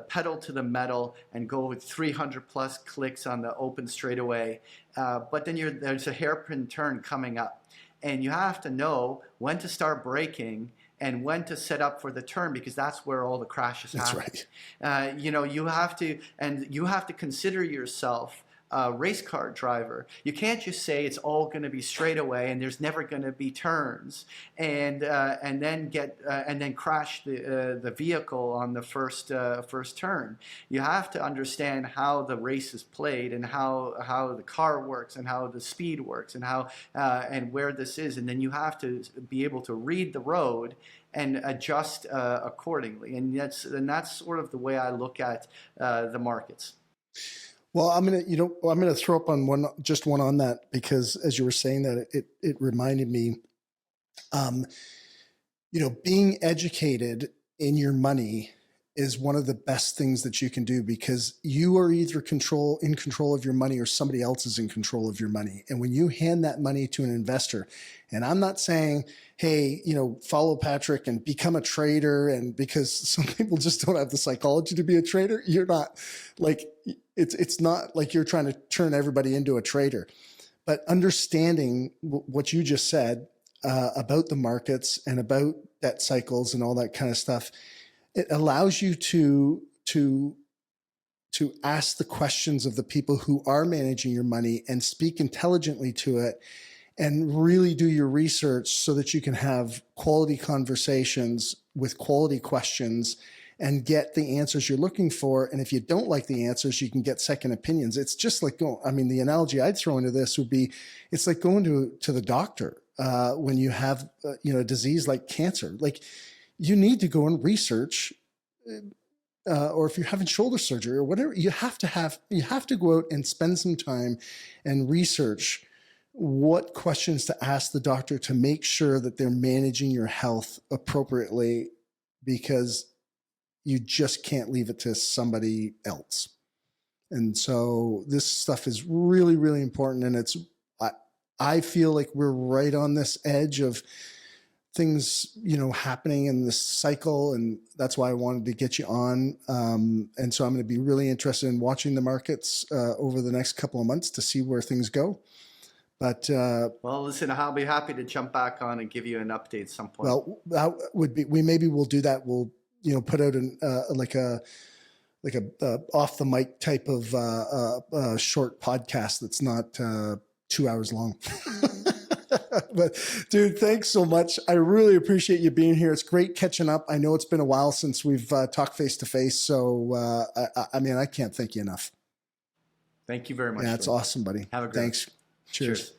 pedal to the metal and go with 300 plus clicks on the open straightaway, but then there's a hairpin turn coming up, and you have to know when to start braking and when to set up for the turn, because that's where all the crashes happen. That's right. You know, you have to consider yourself a race car driver. You can't just say it's all going to be straight away and there's never going to be turns, and then crash the vehicle on the first turn. You have to understand how the race is played and how the car works and how the speed works and how and where this is, and then you have to be able to read the road and adjust accordingly. And that's sort of the way I look at the markets. Well, I'm gonna throw up on one on that, because as you were saying that, it reminded me, being educated in your money is one of the best things that you can do, because you are either in control of your money or somebody else is in control of your money. And when you hand that money to an investor, and I'm not saying, hey, follow Patrick and become a trader, and because some people just don't have the psychology to be a trader, you're not like, it's not like you're trying to turn everybody into a trader. But understanding what you just said about the markets and about debt cycles and all that kind of stuff, it allows you to ask the questions of the people who are managing your money and speak intelligently to it, and really do your research so that you can have quality conversations with quality questions and get the answers you're looking for. And if you don't like the answers, you can get second opinions. It's just like the analogy I'd throw into this would be, it's like going to the doctor when you have a disease like cancer. Like, you need to go and research, or if you're having shoulder surgery or whatever, you have to go out and spend some time and research what questions to ask the doctor to make sure that they're managing your health appropriately, because you just can't leave it to somebody else. And so this stuff is really, really important. And I feel like we're right on this edge of things, happening in this cycle. And that's why I wanted to get you on. And so I'm going to be really interested in watching the markets over the next couple of months to see where things go. But well, listen, I'll be happy to jump back on and give you an update at some point. Well, that would be, we'll do that. We'll, put out like a off the mic type of short podcast that's not 2 hours long. But dude, thanks so much. I really appreciate you being here. It's great catching up. I know it's been a while since we've talked face to face. So, I can't thank you enough. Thank you very much. Yeah, it's awesome, buddy. Have a great Thanks. Cheers.